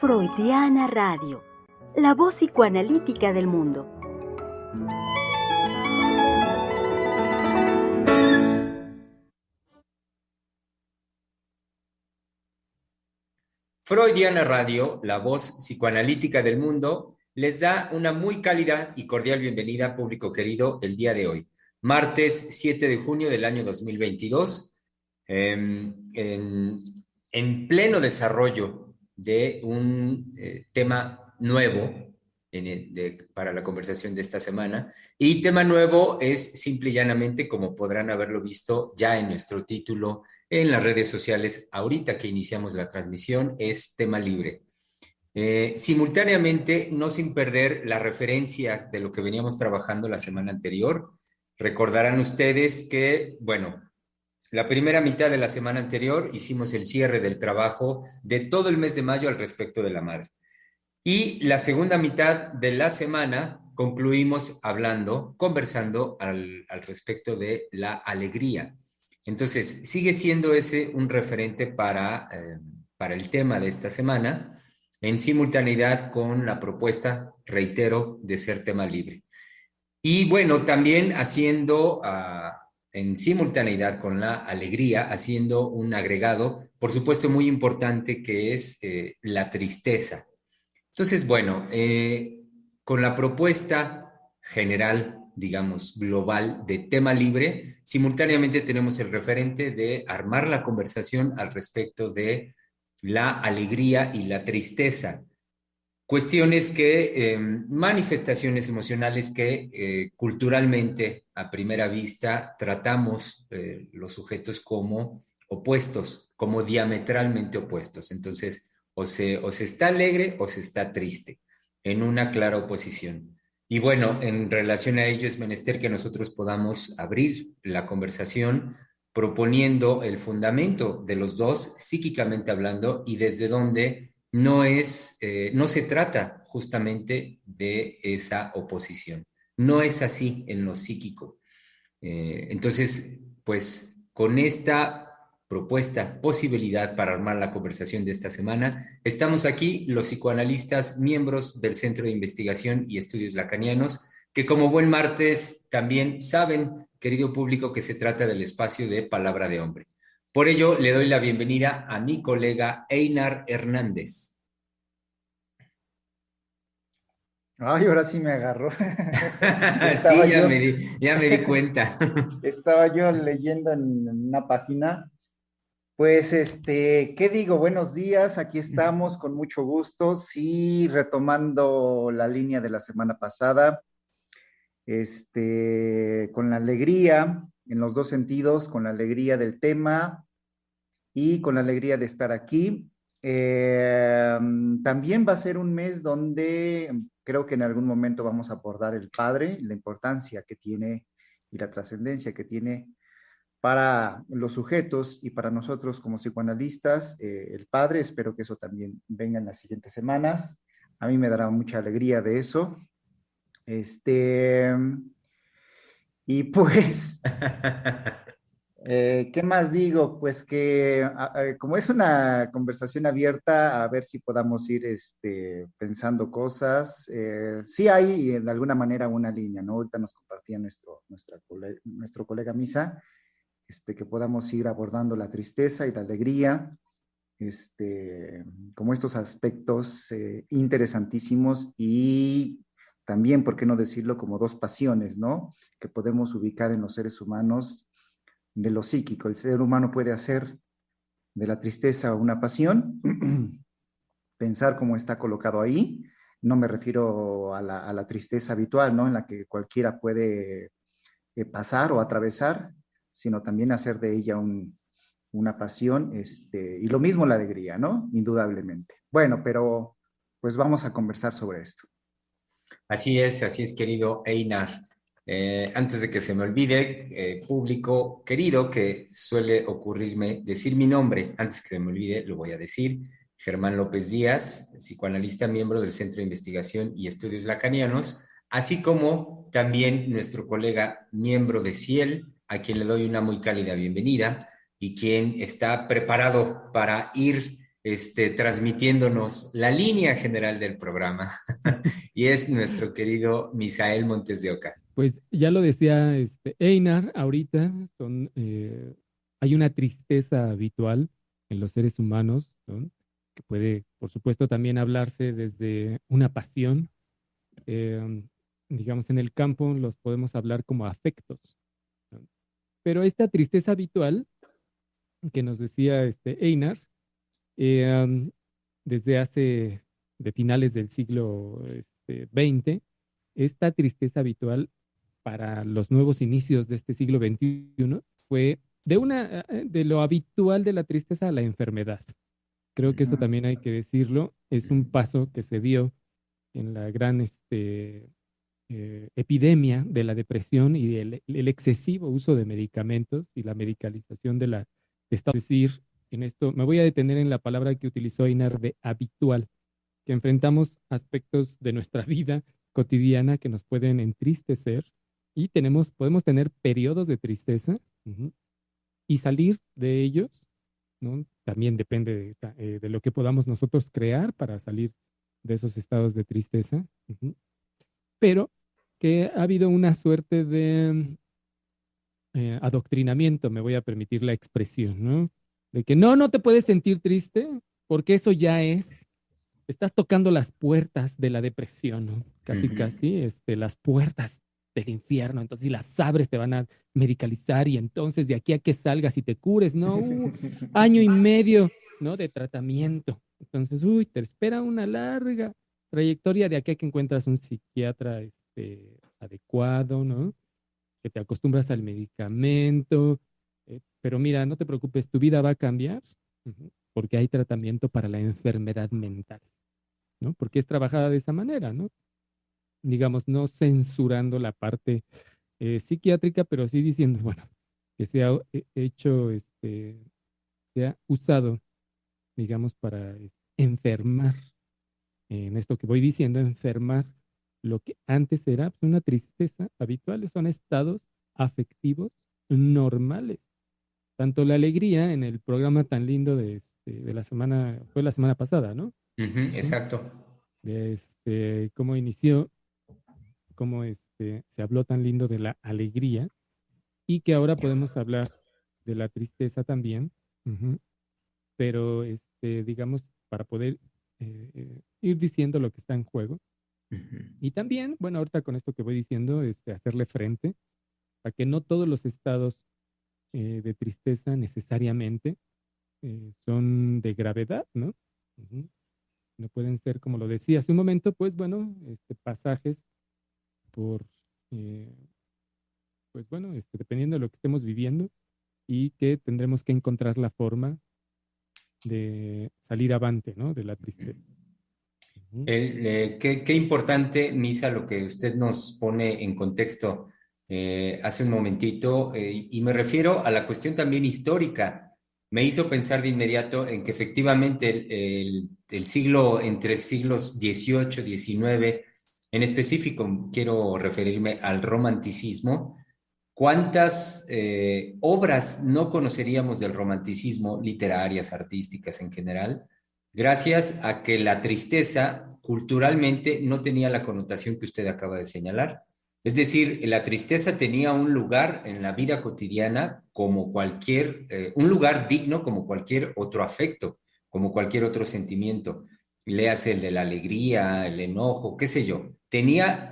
Freudiana Radio, la voz psicoanalítica del mundo. Freudiana Radio, la voz psicoanalítica del mundo, les da una muy cálida y cordial bienvenida, público querido, el día de hoy, martes 7 de junio del año 2022, en pleno desarrollo de un tema nuevo para la conversación de esta semana. Y tema nuevo es simple y llanamente, como podrán haberlo visto ya en nuestro título, en las redes sociales, ahorita que iniciamos la transmisión, es tema libre. Simultáneamente, no sin perder la referencia de lo que veníamos trabajando la semana anterior, recordarán ustedes que, bueno, la primera mitad de la semana anterior hicimos el cierre del trabajo de todo el mes de mayo al respecto de la madre. Y la segunda mitad de la semana concluimos conversando al respecto de la alegría. Entonces, sigue siendo ese un referente para el tema de esta semana, en simultaneidad con la propuesta, reitero, de ser tema libre. Y bueno, también en simultaneidad con la alegría, haciendo un agregado, por supuesto, muy importante, que es la tristeza. Entonces, bueno, con la propuesta general, digamos, global de tema libre, simultáneamente tenemos el referente de armar la conversación al respecto de la alegría y la tristeza. Cuestiones manifestaciones emocionales que culturalmente, a primera vista, tratamos los sujetos como opuestos, como diametralmente opuestos. Entonces, o se está alegre o se está triste, en una clara oposición. Y bueno, en relación a ello es menester que nosotros podamos abrir la conversación proponiendo el fundamento de los dos, psíquicamente hablando, y desde donde no se trata justamente de esa oposición. No es así en lo psíquico. Entonces, pues con esta propuesta, posibilidad para armar la conversación de esta semana, estamos aquí los psicoanalistas, miembros del Centro de Investigación y Estudios Lacanianos, que como buen martes también saben, querido público, que se trata del espacio de Palabra de Hombre. Por ello, le doy la bienvenida a mi colega Einar Hernández. Ay, ahora sí me agarró. Sí, ya me di cuenta. Estaba yo leyendo en una página. Pues, ¿qué digo? Buenos días, aquí estamos con mucho gusto. Sí, retomando la línea de la semana pasada, con la alegría, en los dos sentidos, con la alegría del tema y con la alegría de estar aquí. También va a ser un mes donde creo que en algún momento vamos a abordar el padre, la importancia que tiene y la trascendencia que tiene para los sujetos y para nosotros como psicoanalistas, el padre. Espero que eso también venga en las siguientes semanas. A mí me dará mucha alegría de eso. Y pues, ¿qué más digo? Pues que como es una conversación abierta, a ver si podamos ir pensando cosas. Sí hay de alguna manera una línea, ¿no? Ahorita nos compartía nuestro colega Misa, que podamos ir abordando la tristeza y la alegría, como estos aspectos interesantísimos y también, ¿por qué no decirlo?, como dos pasiones, ¿no?, que podemos ubicar en los seres humanos de lo psíquico. El ser humano puede hacer de la tristeza una pasión, pensar cómo está colocado ahí. No me refiero a la tristeza habitual, ¿no?, en la que cualquiera puede pasar o atravesar, sino también hacer de ella una pasión, y lo mismo la alegría, ¿no? Indudablemente. Bueno, pero pues vamos a conversar sobre esto. Así es, querido Einar. Antes de que se me olvide, público querido, que suele ocurrirme decir mi nombre, antes que se me olvide, lo voy a decir. Germán López Díaz, psicoanalista, miembro del Centro de Investigación y Estudios Lacanianos, así como también nuestro colega, miembro de CIEL, a quien le doy una muy cálida bienvenida y quien está preparado para ir transmitiéndonos la línea general del programa. Y es nuestro querido Misael Montes de Oca. Pues ya lo decía Einar ahorita, hay una tristeza habitual en los seres humanos, ¿no? Que puede, por supuesto, también hablarse desde una pasión. eh, digamos, en el campo los podemos hablar como afectos, ¿no? Pero esta tristeza habitual que nos decía Einar, eh, desde hace, de finales del siglo XX, esta tristeza habitual para los nuevos inicios de este siglo XXI fue de lo habitual de la tristeza a la enfermedad. Creo que eso también hay que decirlo. Es un paso que se dio en la gran epidemia de la depresión y el excesivo uso de medicamentos y la medicalización de la... Es decir, en esto me voy a detener en la palabra que utilizó Einar de habitual, que enfrentamos aspectos de nuestra vida cotidiana que nos pueden entristecer y podemos tener periodos de tristeza, uh-huh, y salir de ellos, ¿no? También depende de lo que podamos nosotros crear para salir de esos estados de tristeza, uh-huh. Pero que ha habido una suerte de adoctrinamiento, me voy a permitir la expresión, ¿no? De que no te puedes sentir triste porque eso ya estás tocando las puertas de la depresión, ¿no? Casi, casi, las puertas del infierno. Entonces, si las abres, te van a medicalizar y entonces de aquí a que salgas y te cures, ¿no? Año y medio, ¿no? De tratamiento. Entonces, te espera una larga trayectoria de aquí a que encuentras un psiquiatra, adecuado, ¿no? Que te acostumbras al medicamento. Pero mira, no te preocupes, tu vida va a cambiar, uh-huh, porque hay tratamiento para la enfermedad mental, ¿no? Porque es trabajada de esa manera, ¿no? Digamos, no censurando la parte psiquiátrica, pero sí diciendo, bueno, que se ha hecho, se ha usado, digamos, para enfermar, en esto que voy diciendo, enfermar lo que antes era una tristeza habitual, son estados afectivos normales. Tanto la alegría en el programa tan lindo de la semana, fue la semana pasada, ¿no? Uh-huh, exacto. De cómo inició, cómo se habló tan lindo de la alegría y que ahora podemos hablar de la tristeza también, uh-huh, pero digamos, para poder ir diciendo lo que está en juego. Uh-huh. Y también, bueno, ahorita con esto que voy diciendo, hacerle frente a que no todos los estados de tristeza necesariamente son de gravedad, ¿no? Uh-huh. No pueden ser, como lo decía hace un momento, pues bueno, pasajes por, pues bueno, dependiendo de lo que estemos viviendo y que tendremos que encontrar la forma de salir avante, ¿no? De la tristeza. Uh-huh. Qué importante, Misa, lo que usted nos pone en contexto hace un momentito, y me refiero a la cuestión también histórica. Me hizo pensar de inmediato en que efectivamente el siglo, entre siglos XVIII, XIX, en específico quiero referirme al romanticismo. ¿Cuántas obras no conoceríamos del romanticismo, literarias, artísticas en general, gracias a que la tristeza culturalmente no tenía la connotación que usted acaba de señalar? Es decir, la tristeza tenía un lugar en la vida cotidiana como un lugar digno como cualquier otro afecto, como cualquier otro sentimiento. Léase el de la alegría, el enojo, qué sé yo.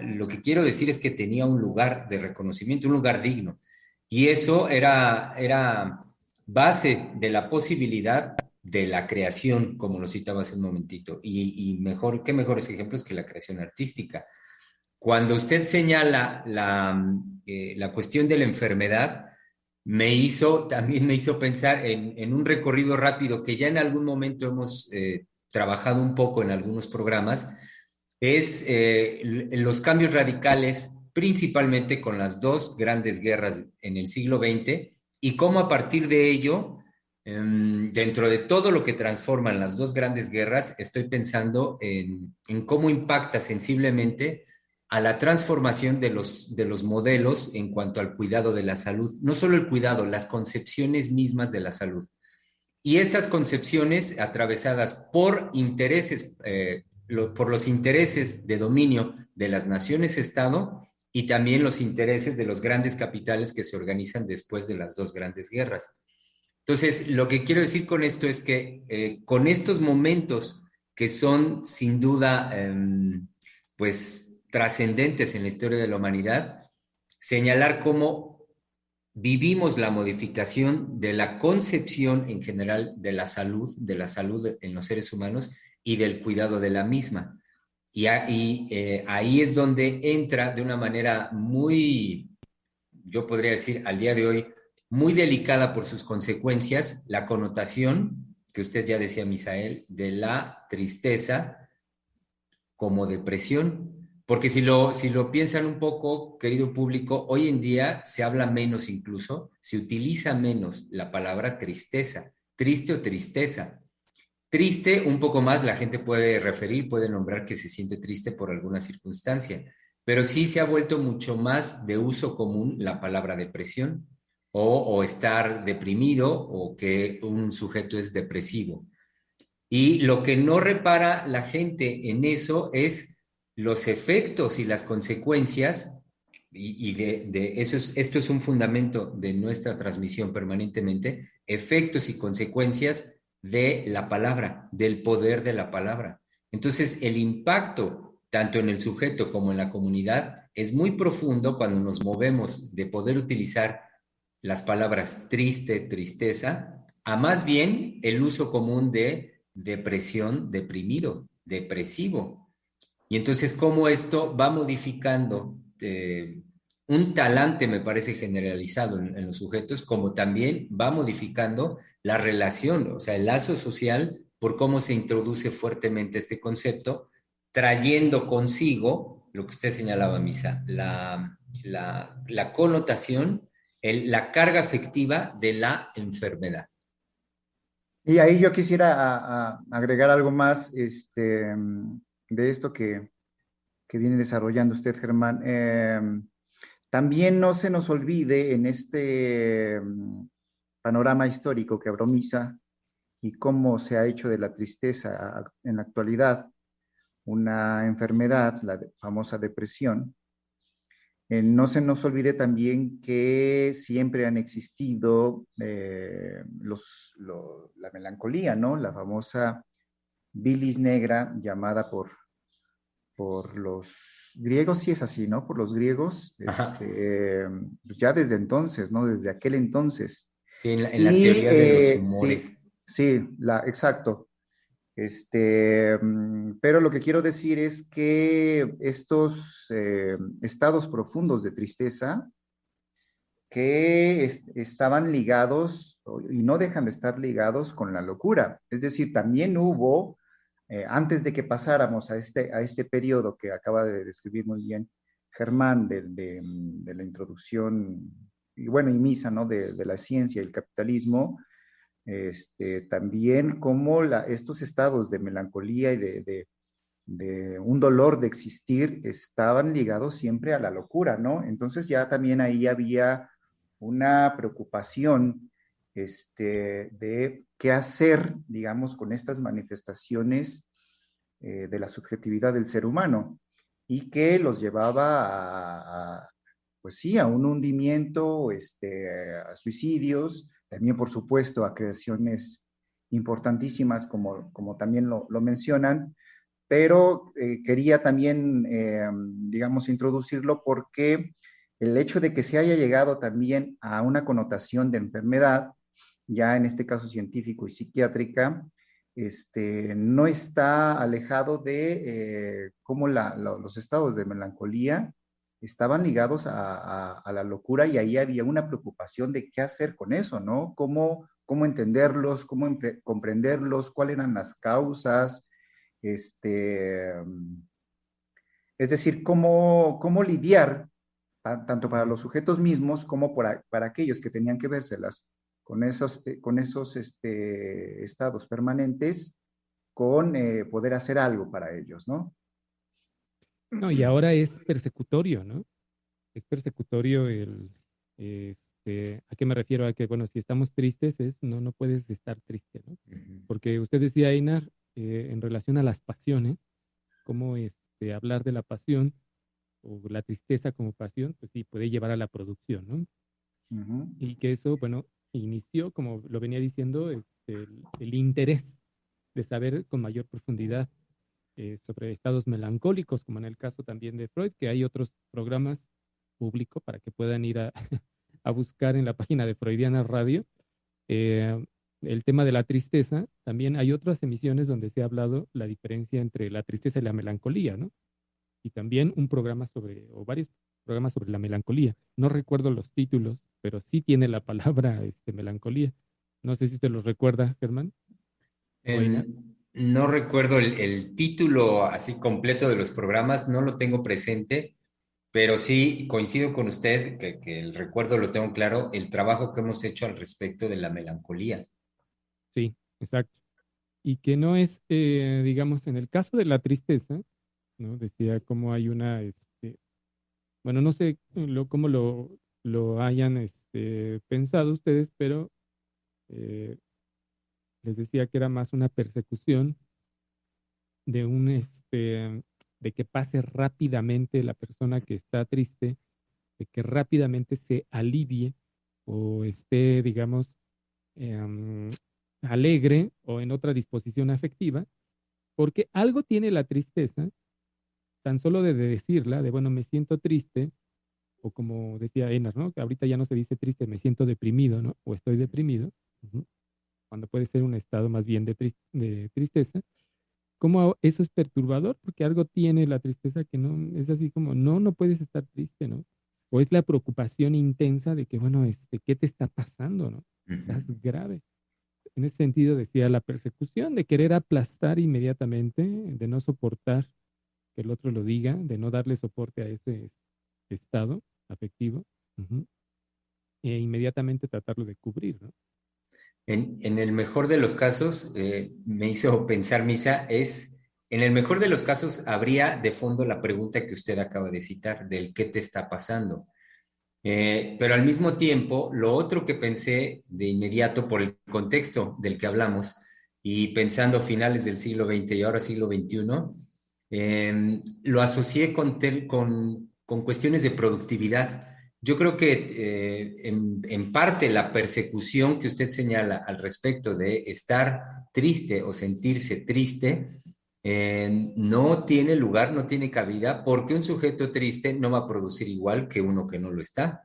Lo que quiero decir es que tenía un lugar de reconocimiento, un lugar digno. Y eso era base de la posibilidad de la creación, como lo citaba hace un momentito. Y qué mejores ejemplos que la creación artística. Cuando usted señala la cuestión de la enfermedad, también me hizo pensar en un recorrido rápido que ya en algún momento hemos trabajado un poco en algunos programas, es los cambios radicales, principalmente con las dos grandes guerras en el siglo XX, y cómo a partir de ello, dentro de todo lo que transforman las dos grandes guerras, estoy pensando en cómo impacta sensiblemente a la transformación de los modelos en cuanto al cuidado de la salud. No solo el cuidado, las concepciones mismas de la salud. Y esas concepciones atravesadas por intereses, por los intereses de dominio de las naciones-estado y también los intereses de los grandes capitales que se organizan después de las dos grandes guerras. Entonces, lo que quiero decir con esto es que con estos momentos que son sin duda, pues, trascendentes en la historia de la humanidad, señalar cómo vivimos la modificación de la concepción en general de la salud en los seres humanos y del cuidado de la misma. Y ahí es donde entra de una manera muy, yo podría decir al día de hoy, muy delicada por sus consecuencias, la connotación, que usted ya decía, Misael, de la tristeza como depresión. Porque si lo piensan un poco, querido público, hoy en día se habla menos incluso, se utiliza menos la palabra tristeza, triste o tristeza. Triste, un poco más, la gente puede referir, puede nombrar que se siente triste por alguna circunstancia, pero sí se ha vuelto mucho más de uso común la palabra depresión o estar deprimido o que un sujeto es depresivo. Y lo que no repara la gente en eso es los efectos y las consecuencias, y de eso esto es un fundamento de nuestra transmisión permanentemente, efectos y consecuencias de la palabra, del poder de la palabra. Entonces, el impacto, tanto en el sujeto como en la comunidad, es muy profundo cuando nos movemos de poder utilizar las palabras triste, tristeza, a más bien el uso común de depresión, deprimido, depresivo. Y entonces, cómo esto va modificando un talante, me parece, generalizado en los sujetos, como también va modificando la relación, o sea, el lazo social, por cómo se introduce fuertemente este concepto, trayendo consigo, lo que usted señalaba, Misa, la connotación, la carga afectiva de la enfermedad. Y ahí yo quisiera agregar algo más de esto que viene desarrollando usted, Germán. También no se nos olvide en este panorama histórico que abrió Misa y cómo se ha hecho de la tristeza en la actualidad una enfermedad, la famosa depresión. No se nos olvide también que siempre han existido la melancolía, ¿no? La famosa bilis negra llamada por los griegos, sí es así, ¿no? Por los griegos, pues ya desde entonces, ¿no? Desde aquel entonces. Sí, en la Y teoría de los sí, humores. sí, exacto. Pero lo que quiero decir es que estos estados profundos de tristeza que estaban ligados y no dejan de estar ligados con la locura. Es decir, también hubo, antes de que pasáramos a este periodo que acaba de describir muy bien Germán, de la introducción, y bueno, y Misa, ¿no? De la ciencia y el capitalismo, también como estos estados de melancolía y de un dolor de existir estaban ligados siempre a la locura, ¿no? Entonces ya también ahí había una preocupación de qué hacer, digamos, con estas manifestaciones de la subjetividad del ser humano y que los llevaba pues sí, a un hundimiento, a suicidios, también por supuesto a creaciones importantísimas como también lo mencionan, pero quería también, digamos, introducirlo porque el hecho de que se haya llegado también a una connotación de enfermedad, ya en este caso científico y psiquiátrica, no está alejado de cómo los estados de melancolía estaban ligados a la locura y ahí había una preocupación de qué hacer con eso, ¿no? Cómo entenderlos, cómo comprenderlos, cuáles eran las causas, es decir, cómo lidiar tanto para los sujetos mismos como para aquellos que tenían que vérselas con esos estados permanentes, con poder hacer algo para ellos, ¿no? No, y ahora es persecutorio, ¿no? Es persecutorio ¿a qué me refiero? A que, bueno, si estamos tristes no puedes estar triste, ¿no? Ujú. Porque usted decía, Einar, en relación a las pasiones, cómo hablar de la pasión o la tristeza como pasión, pues sí, puede llevar a la producción, ¿no? Ujú. Y que eso, bueno, inició, como lo venía diciendo, el interés de saber con mayor profundidad sobre estados melancólicos, como en el caso también de Freud, que hay otros programas públicos para que puedan ir a, a buscar en la página de Freudiana Radio el tema de la tristeza. También hay otras emisiones donde se ha hablado la diferencia entre la tristeza y la melancolía, ¿no? Y también un programa sobre, o varios programas sobre la melancolía. No recuerdo los títulos, pero sí tiene la palabra melancolía. No sé si usted los recuerda, Germán o Einar. No recuerdo el título así completo de los programas, no lo tengo presente, pero sí coincido con usted que el recuerdo lo tengo claro, el trabajo que hemos hecho al respecto de la melancolía. Sí, exacto. Y que no es, digamos, en el caso de la tristeza, ¿no? Decía cómo hay una, bueno, no sé cómo lo hayan pensado ustedes, pero eh, les decía que era más una persecución de de que pase rápidamente la persona que está triste, de que rápidamente se alivie o esté, digamos, em, alegre o en otra disposición afectiva, porque algo tiene la tristeza, tan solo de decirla, de bueno, me siento triste, o como decía Enar, ¿no? Que ahorita ya no se dice triste, me siento deprimido, ¿no? O estoy deprimido, ujú, cuando puede ser un estado más bien de tristeza. ¿Cómo eso es perturbador? Porque algo tiene la tristeza que no, es así como, no puedes estar triste, ¿no? O es la preocupación intensa de que, bueno, ¿qué te está pasando, no? Estás Ujú. grave. En ese sentido decía la persecución de querer aplastar inmediatamente, de no soportar que el otro lo diga, de no darle soporte a ese estado afectivo, ujú, e inmediatamente tratarlo de cubrir, ¿no? En el mejor de los casos, me hizo pensar, Misa, en el mejor de los casos habría de fondo la pregunta que usted acaba de citar, del qué te está pasando. Pero al mismo tiempo, lo otro que pensé de inmediato por el contexto del que hablamos y pensando finales del siglo XX y ahora siglo XXI, lo asocié con cuestiones de productividad. Yo creo que en parte la persecución que usted señala al respecto de estar triste o sentirse triste no tiene lugar, no tiene cabida, porque un sujeto triste no va a producir igual que uno que no lo está.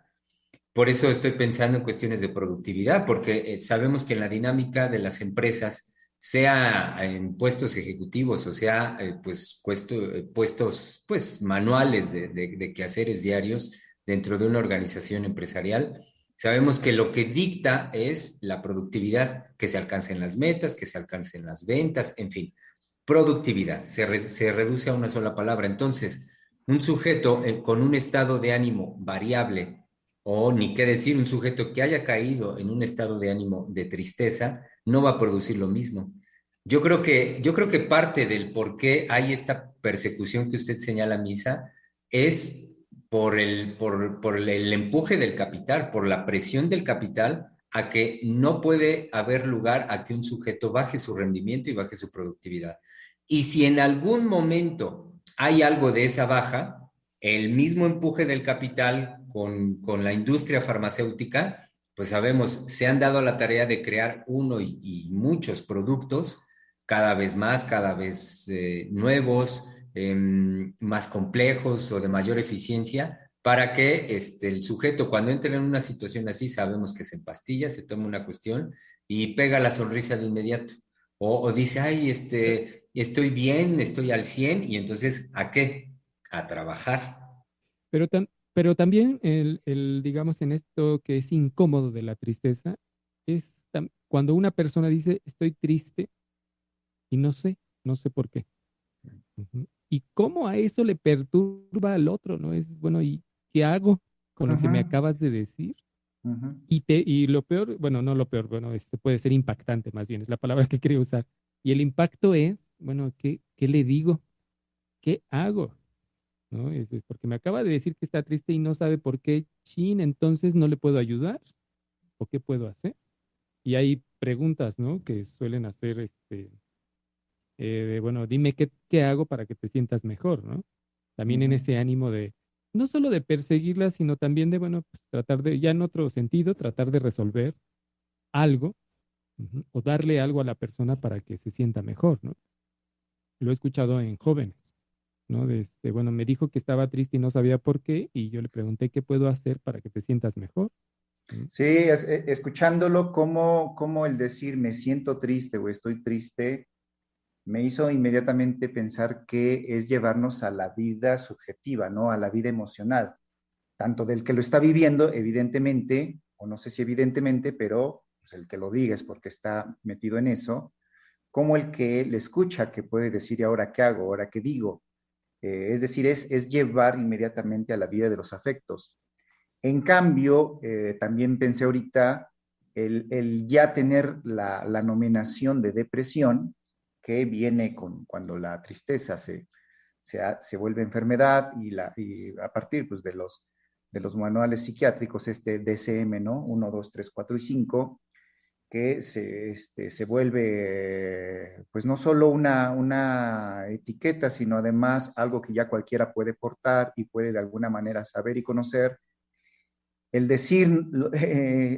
Por eso estoy pensando en cuestiones de productividad, porque sabemos que en la dinámica de las empresas, sea en puestos ejecutivos o sea pues puestos pues manuales de quehaceres diarios dentro de una organización empresarial, sabemos que lo que dicta es la productividad, que se alcancen las metas, que se alcancen las ventas, en fin, productividad, se reduce a una sola palabra. Entonces, un sujeto con un estado de ánimo variable, o ni qué decir, un sujeto que haya caído en un estado de ánimo de tristeza, no va a producir lo mismo. Yo creo que parte del por qué hay esta persecución que usted señala, Misa, es por el empuje del capital, por la presión del capital a que no puede haber lugar a que un sujeto baje su rendimiento y baje su productividad. Y si en algún momento hay algo de esa baja, el mismo empuje del capital con la industria farmacéutica, pues sabemos, se han dado la tarea de crear uno y muchos productos, cada vez más, cada vez nuevos, más complejos o de mayor eficiencia, para que el sujeto cuando entre en una situación así, sabemos que se empastilla, se toma una cuestión y pega la sonrisa de inmediato. O dice, ay, estoy bien, estoy al 100 y entonces, ¿a qué? A trabajar. Pero también digamos, en esto que es incómodo de la tristeza, es cuando una persona dice, estoy triste y no sé por qué. Ujú. Y cómo a eso le perturba al otro, ¿no? Es, bueno, ¿y qué hago con lo que me Ajá, acabas de decir? ajá, Y lo peor, bueno, no lo peor, bueno, puede ser impactante más bien, es la palabra que quería usar. Y el impacto es, bueno, ¿qué le digo? ¿Qué hago? ¿no? Porque me acaba de decir que está triste y no sabe por qué, chin, entonces no le puedo ayudar, ¿o qué puedo hacer? Y hay preguntas, ¿no? Que suelen hacer, bueno, dime qué hago para que te sientas mejor, ¿no? También en Ujú. ese ánimo de, no solo de perseguirla, sino también de, bueno, pues, tratar de, ya en otro sentido, tratar de resolver algo, ujú, o darle algo a la persona para que se sienta mejor, ¿no? Lo he escuchado en jóvenes, ¿no? Bueno, me dijo que estaba triste y no sabía por qué, y yo le pregunté qué puedo hacer para que te sientas mejor. ¿No? Sí, escuchándolo, como el decir me siento triste o estoy triste, me hizo inmediatamente pensar que es llevarnos a la vida subjetiva, ¿no? A la vida emocional, tanto del que lo está viviendo, evidentemente, o no sé si evidentemente, pero pues, el que lo diga es porque está metido en eso, como el que le escucha, que puede decir, ¿y ahora qué hago? ¿Ahora qué digo? Es decir, es llevar inmediatamente a la vida de los afectos. En cambio, también pensé ahorita el ya tener la nominación de depresión que viene cuando la tristeza se vuelve enfermedad y a partir pues, de los manuales psiquiátricos, este DSM, ¿no? 1, 2, 3, 4 y 5, que se vuelve, pues no solo una etiqueta, sino además algo que ya cualquiera puede portar y puede de alguna manera saber y conocer. El decir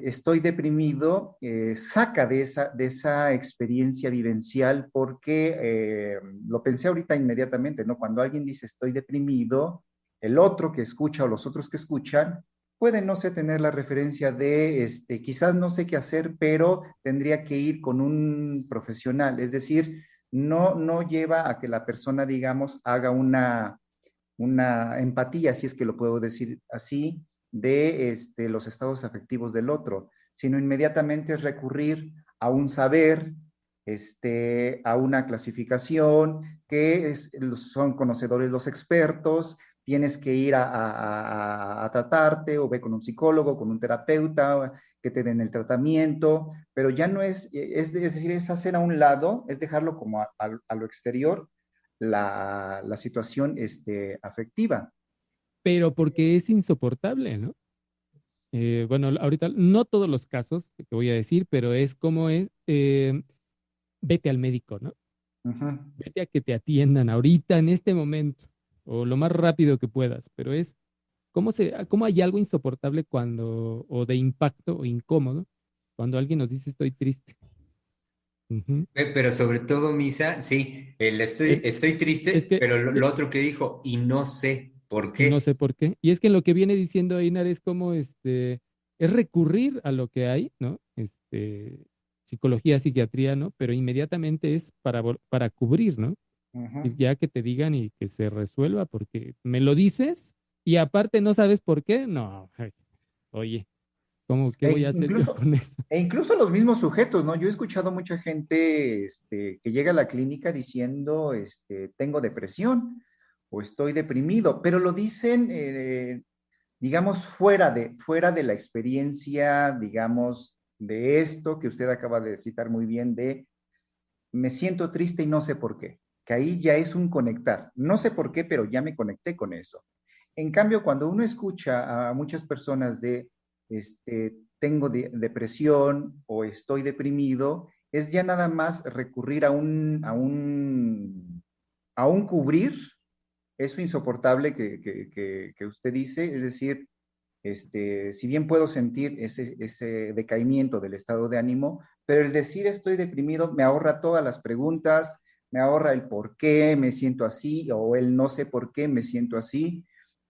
estoy deprimido saca de esa experiencia vivencial porque lo pensé ahorita inmediatamente, ¿no? Cuando alguien dice estoy deprimido, el otro que escucha o los otros que escuchan pueden, no sé, tener la referencia de, quizás no sé qué hacer, pero tendría que ir con un profesional. Es decir, no lleva a que la persona, digamos, haga una empatía, si es que lo puedo decir así, de los estados afectivos del otro, sino inmediatamente es recurrir a un saber, a una clasificación, son conocedores los expertos, tienes que ir a tratarte o ve con un psicólogo, con un terapeuta, que te den el tratamiento, pero ya no es decir, es hacer a un lado, es dejarlo como a lo exterior la situación afectiva. Pero porque es insoportable, ¿no? Bueno, ahorita no todos los casos que te voy a decir, pero es como es, vete al médico, ¿no? Ujú. Vete a que te atiendan ahorita, en este momento, o lo más rápido que puedas, pero es, cómo hay algo insoportable cuando, o de impacto o incómodo, cuando alguien nos dice estoy triste? Ujú. Pero sobre todo, Misa, sí, Es, estoy es triste, que, pero lo otro que dijo, y no sé por y no sé qué. por qué. Y es que lo que viene diciendo Einar es como es recurrir a lo que hay, ¿no? Psicología, psiquiatría, ¿no? Pero inmediatamente es para cubrir, ¿no? Ujú. Y ya que te digan y que se resuelva, porque me lo dices y aparte no sabes por qué, no, ay, oye, qué E voy a hacer yo incluso, con eso? e incluso los mismos sujetos, ¿no? Yo he escuchado mucha gente que llega a la clínica diciendo, tengo depresión o estoy deprimido, pero lo dicen, digamos, fuera de la experiencia, digamos, de esto que usted acaba de citar muy bien, de me siento triste y no sé por qué, que ahí ya es un conectar. No sé por qué, pero ya me conecté con eso. En cambio, cuando uno escucha a muchas personas de, tengo depresión o estoy deprimido, es ya nada más recurrir a un cubrir eso insoportable que usted dice, es decir, si bien puedo sentir ese decaimiento del estado de ánimo, pero el decir estoy deprimido me ahorra todas las preguntas, me ahorra el por qué me siento así o el no sé por qué me siento así,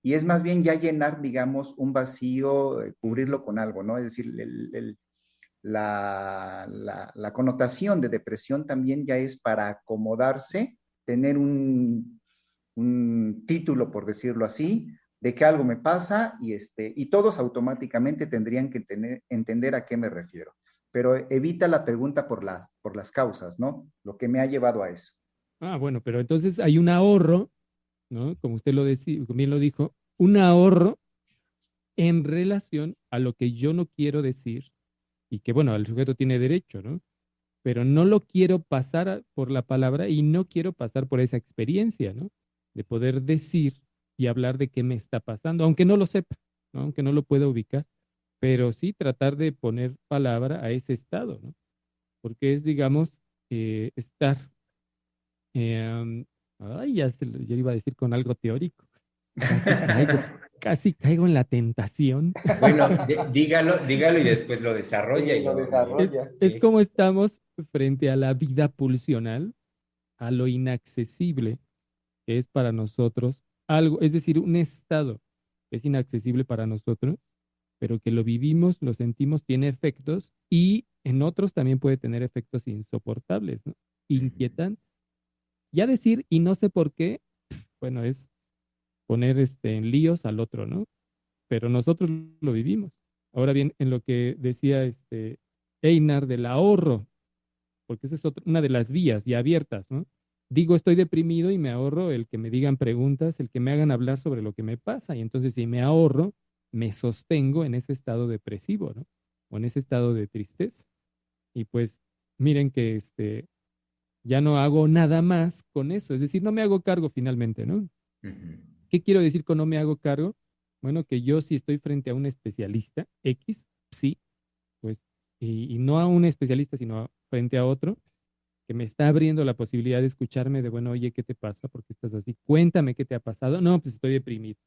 y es más bien ya llenar, digamos, un vacío, cubrirlo con algo, ¿no? Es decir, la connotación de depresión también ya es para acomodarse, tener un título, por decirlo así, de que algo me pasa y todos automáticamente tendrían que entender a qué me refiero. Pero evita la pregunta por las causas, ¿no? Lo que me ha llevado a eso. Ah, bueno, pero entonces hay un ahorro, ¿no? Como usted lo decía, bien lo dijo, un ahorro en relación a lo que yo no quiero decir y que, bueno, el sujeto tiene derecho, ¿no? Pero no lo quiero pasar por la palabra y no quiero pasar por esa experiencia, ¿no? De poder decir y hablar de qué me está pasando, aunque no lo sepa, ¿no? Aunque no lo pueda ubicar, pero sí tratar de poner palabra a ese estado, ¿no? Porque es, digamos, estar, eh, ay, ya iba a decir con algo teórico, casi caigo, casi caigo en la tentación. Bueno, dígalo y después lo desarrolla Sí, y lo desarrolla. Es sí. como estamos frente a la vida pulsional, a lo inaccesible que es para nosotros algo, es decir, un estado que es inaccesible para nosotros, pero que lo vivimos, lo sentimos, tiene efectos y en otros también puede tener efectos insoportables, ¿no? Inquietantes. Ya decir y no sé por qué, bueno, es poner en líos al otro, ¿no? Pero nosotros lo vivimos. Ahora bien, en lo que decía Einar del ahorro, porque esa es una de las vías ya abiertas, ¿no? Digo, estoy deprimido y me ahorro el que me digan preguntas, el que me hagan hablar sobre lo que me pasa. Y entonces si me ahorro, me sostengo en ese estado depresivo, ¿no? O en ese estado de tristeza. Y pues miren que ya no hago nada más con eso. Es decir, no me hago cargo finalmente, ¿no? Ujú. ¿Qué quiero decir con no me hago cargo? Bueno, que yo si estoy frente a un especialista X, sí, pues, y no a un especialista, sino frente a otro, que me está abriendo la posibilidad de escucharme de, bueno, oye, ¿qué te pasa? ¿Por qué estás así? Cuéntame qué te ha pasado. No, pues estoy deprimido,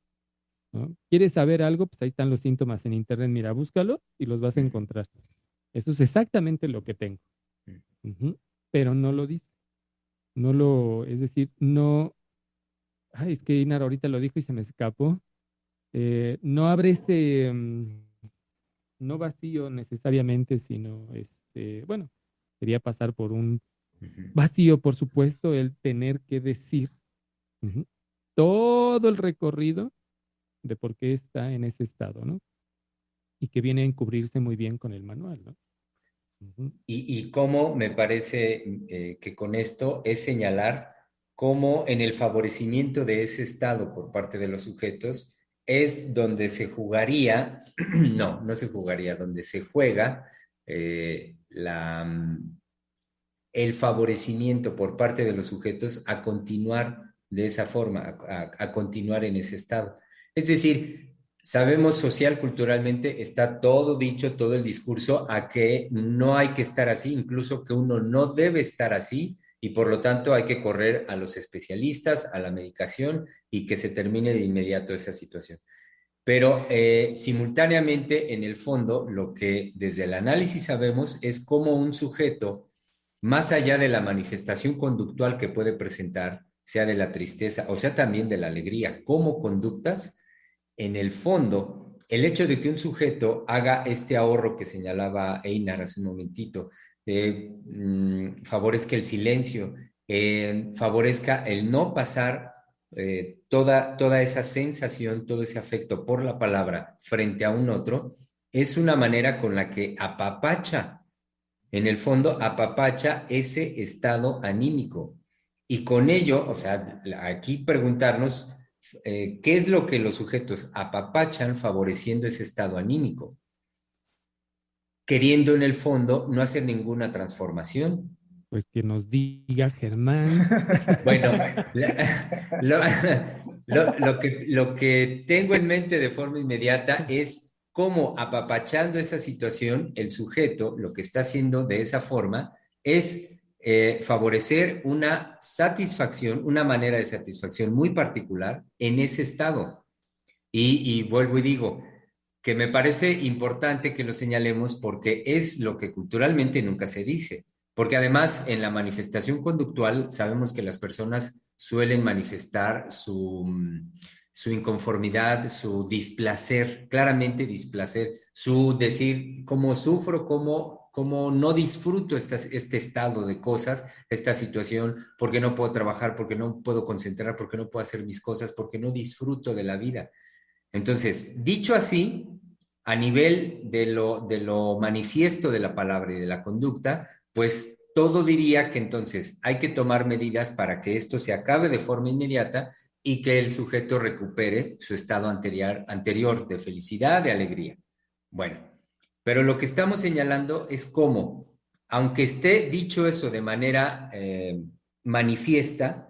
¿no? ¿Quieres saber algo? Pues ahí están los síntomas en internet. Mira, búscalo y los vas a Ujú. encontrar. Eso es exactamente lo que tengo. Ujú. Pero no lo dice. No lo, es decir, no, ay, es que Inar ahorita lo dijo y se me escapó. No abre no vacío necesariamente, sino, bueno, quería pasar por un Ujú. vacío, por supuesto, el tener que decir ujú, todo el recorrido de por qué está en ese estado, ¿no? Y que viene a encubrirse muy bien con el manual, ¿no? Ujú. Y cómo me parece que con esto es señalar cómo en el favorecimiento de ese estado por parte de los sujetos es donde se jugaría, no se jugaría, donde se juega el favorecimiento por parte de los sujetos a continuar de esa forma, a continuar en ese estado. Es decir, sabemos social, culturalmente, está todo dicho, todo el discurso a que no hay que estar así, incluso que uno no debe estar así y por lo tanto hay que correr a los especialistas, a la medicación y que se termine de inmediato esa situación. Pero simultáneamente, en el fondo, lo que desde el análisis sabemos es cómo un sujeto, más allá de la manifestación conductual que puede presentar, sea de la tristeza o sea también de la alegría, como conductas, en el fondo, el hecho de que un sujeto haga este ahorro que señalaba Einar hace un momentito, favorezca el silencio, favorezca el no pasar toda esa sensación, todo ese afecto por la palabra frente a un otro, es una manera con la que apapacha, en el fondo, apapacha ese estado anímico. Y con ello, o sea, aquí preguntarnos qué es lo que los sujetos apapachan favoreciendo ese estado anímico, queriendo en el fondo no hacer ninguna transformación. Pues que nos diga Germán. Bueno, lo, lo que tengo en mente de forma inmediata es cómo apapachando esa situación, el sujeto lo que está haciendo de esa forma es favorecer una satisfacción, una manera de satisfacción muy particular en ese estado. Y vuelvo y digo que me parece importante que lo señalemos porque es lo que culturalmente nunca se dice. Porque además en la manifestación conductual sabemos que las personas suelen manifestar su inconformidad, su displacer, claramente displacer, su decir cómo sufro, cómo no disfruto este estado de cosas, esta situación, porque no puedo trabajar, porque no puedo concentrar, porque no puedo hacer mis cosas, porque no disfruto de la vida. Entonces, dicho así, a nivel de lo manifiesto de la palabra y de la conducta, pues todo diría que entonces hay que tomar medidas para que esto se acabe de forma inmediata y que el sujeto recupere su estado anterior de felicidad, de alegría. Bueno, pero lo que estamos señalando es cómo, aunque esté dicho eso de manera manifiesta,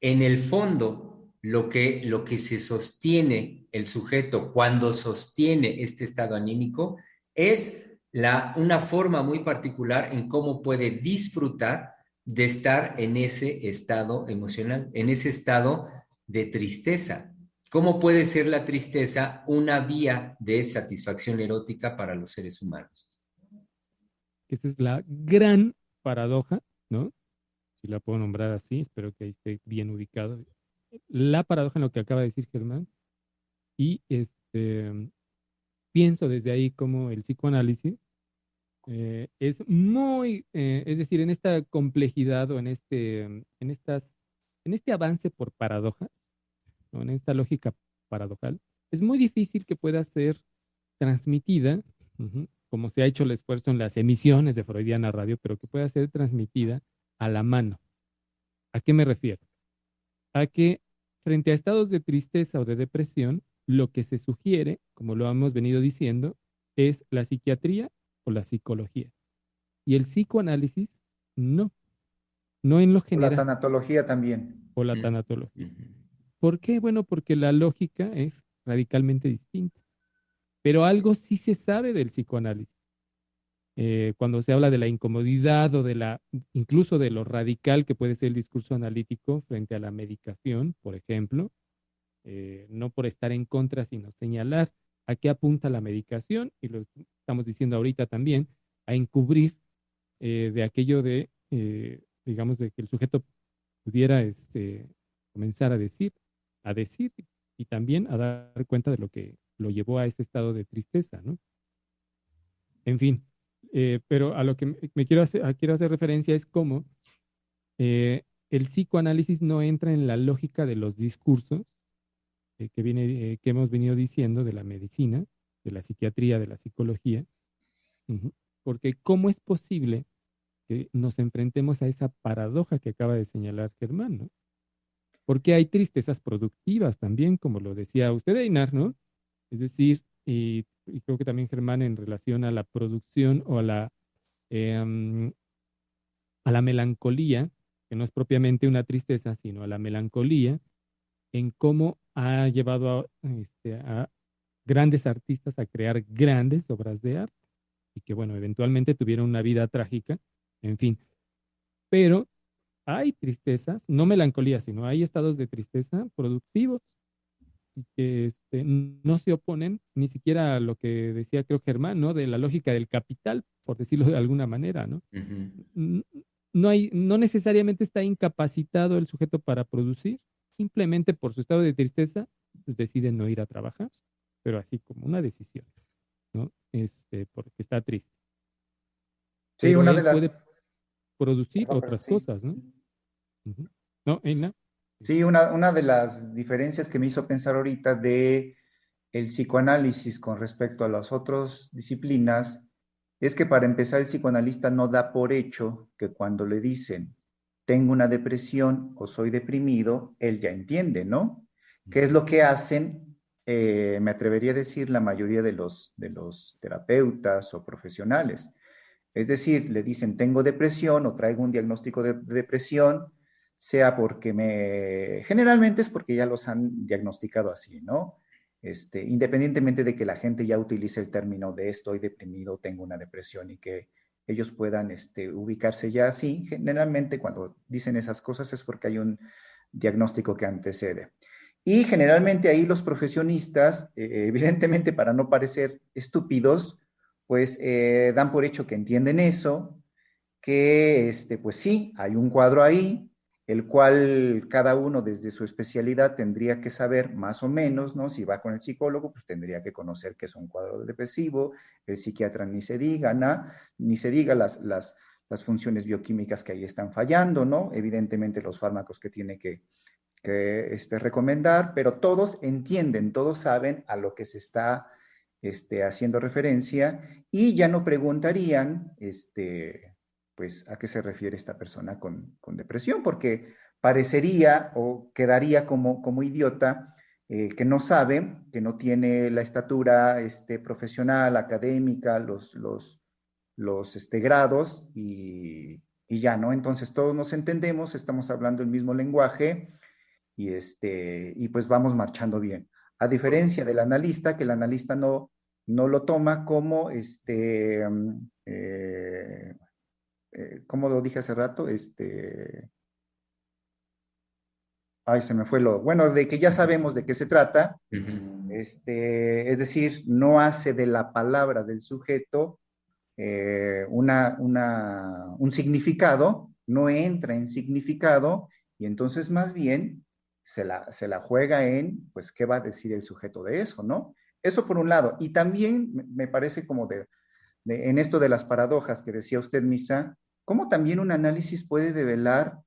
en el fondo lo que se sostiene el sujeto cuando sostiene este estado anímico es una forma muy particular en cómo puede disfrutar de estar en ese estado emocional, en ese estado de tristeza. ¿Cómo puede ser la tristeza una vía de satisfacción erótica para los seres humanos? Esa es la gran paradoja, ¿no? Si la puedo nombrar así, espero que ahí esté bien ubicado. La paradoja en lo que acaba de decir Germán. Y pienso desde ahí como el psicoanálisis es muy, es decir, en esta complejidad o en este avance por paradojas, ¿no? En esta lógica paradojal, es muy difícil que pueda ser transmitida, como se ha hecho el esfuerzo en las emisiones de Freudiana Radio, pero que pueda ser transmitida a la mano. ¿A qué me refiero? A que frente a estados de tristeza o de depresión, lo que se sugiere, como lo hemos venido diciendo, es la psiquiatría o la psicología. Y el psicoanálisis, no, no en lo O la general, tanatología también. o la tanatología. ¿Por qué? Bueno, porque la lógica es radicalmente distinta. Pero algo sí se sabe del psicoanálisis. Cuando se habla de la incomodidad o incluso de lo radical que puede ser el discurso analítico frente a la medicación, por ejemplo, no por estar en contra, sino señalar a qué apunta la medicación, y lo estamos diciendo ahorita también, a encubrir de aquello digamos, de que el sujeto pudiera comenzar a decir y también a dar cuenta de lo que lo llevó a ese estado de tristeza, ¿no? En fin, pero a lo que quiero hacer referencia es cómo el psicoanálisis no entra en la lógica de los discursos que hemos venido diciendo de la medicina, de la psiquiatría, de la psicología, porque ¿cómo es posible que nos enfrentemos a esa paradoja que acaba de señalar Germán, ¿no? Porque hay tristezas productivas también, como lo decía usted, Einar, ¿no? Es decir, y creo que también Germán en relación a la producción o a la melancolía, que no es propiamente una tristeza, sino a la melancolía, en cómo ha llevado a grandes artistas a crear grandes obras de arte y que, bueno, eventualmente tuvieron una vida trágica, en fin. Pero hay tristezas, no melancolía, sino hay estados de tristeza productivos y que no se oponen ni siquiera a lo que decía, creo, Germán, ¿no? De la lógica del capital, por decirlo de alguna manera, ¿no? No necesariamente está incapacitado el sujeto para producir, simplemente por su estado de tristeza, pues decide no ir a trabajar, pero así como una decisión, ¿no? Porque está triste. Sí, Pero una él de las... puede producir Perdón, pero otras sí. cosas, ¿no? ¿No, Eina? Sí, una de las diferencias que me hizo pensar ahorita de el psicoanálisis con respecto a las otras disciplinas es que para empezar el psicoanalista no da por hecho que cuando le dicen tengo una depresión o soy deprimido, él ya entiende, ¿no? ¿Qué es lo que hacen? Me atrevería a decir la mayoría de los terapeutas o profesionales. Es decir, le dicen tengo depresión o traigo un diagnóstico de depresión, sea porque generalmente es porque ya los han diagnosticado así, ¿no? Independientemente de que la gente ya utilice el término de estoy deprimido, tengo una depresión y que ellos puedan ubicarse ya así, generalmente cuando dicen esas cosas es porque hay un diagnóstico que antecede. Y generalmente ahí los profesionistas, evidentemente para no parecer estúpidos, pues dan por hecho que entienden eso, que pues sí, hay un cuadro ahí, el cual cada uno desde su especialidad tendría que saber más o menos, ¿no? Si va con el psicólogo, pues tendría que conocer que es un cuadro depresivo, el psiquiatra ni se diga, ni se diga las funciones bioquímicas que ahí están fallando, ¿no? Evidentemente los fármacos que tiene que recomendar, pero todos entienden, todos saben a lo que se está haciendo referencia y ya no preguntarían, pues, a qué se refiere esta persona con depresión, porque parecería o quedaría como idiota que no sabe, que no tiene la estatura profesional, académica, los grados y ya, ¿no? Entonces todos nos entendemos, estamos hablando el mismo lenguaje y pues vamos marchando bien. A diferencia del analista, que el analista no lo toma como, ¿cómo lo dije hace rato? Ay, se me fue bueno, de que ya sabemos de qué se trata, es decir, no hace de la palabra del sujeto un significado, no entra en significado, y entonces más bien se la juega en, pues, ¿qué va a decir el sujeto de eso, no? Eso por un lado. Y también me parece como en esto de las paradojas que decía usted, Misa, cómo también un análisis puede develar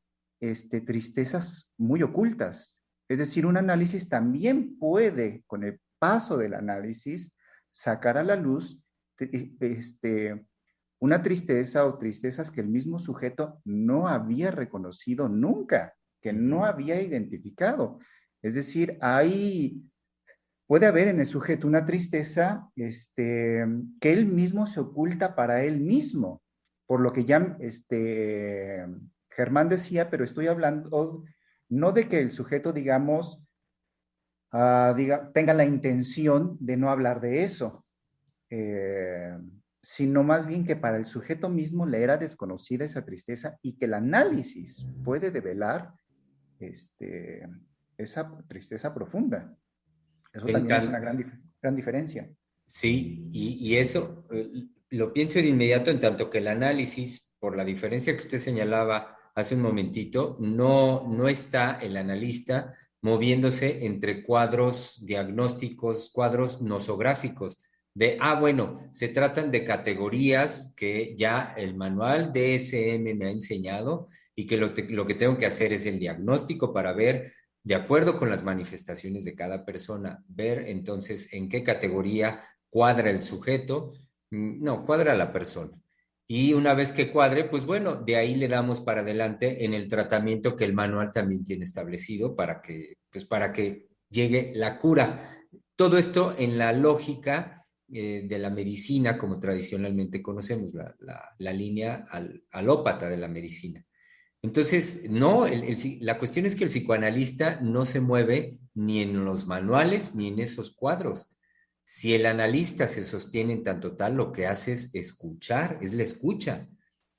tristezas muy ocultas. Es decir, un análisis también puede, con el paso del análisis, sacar a la luz una tristeza o tristezas que el mismo sujeto no había reconocido nunca, que no había identificado. Es decir, puede haber en el sujeto una tristeza que él mismo se oculta para él mismo, por lo que ya Germán decía, pero estoy hablando no de que el sujeto, digamos, tenga la intención de no hablar de eso, sino más bien que para el sujeto mismo le era desconocida esa tristeza y que el análisis puede develar esa tristeza profunda. Eso también es una gran diferencia. Sí, y eso lo pienso de inmediato en tanto que el análisis, por la diferencia que usted señalaba hace un momentito, no está el analista moviéndose entre cuadros diagnósticos, cuadros nosográficos, bueno, se tratan de categorías que ya el manual DSM me ha enseñado y que lo que tengo que hacer es el diagnóstico para ver, de acuerdo con las manifestaciones de cada persona, ver entonces en qué categoría cuadra el sujeto, no, cuadra la persona. Y una vez que cuadre, pues bueno, de ahí le damos para adelante en el tratamiento que el manual también tiene establecido para que llegue la cura. Todo esto en la lógica de la medicina, como tradicionalmente conocemos, la línea alópata de la medicina. Entonces, no, la cuestión es que el psicoanalista no se mueve ni en los manuales ni en esos cuadros. Si el analista se sostiene en tanto tal, lo que hace es escuchar, es la escucha.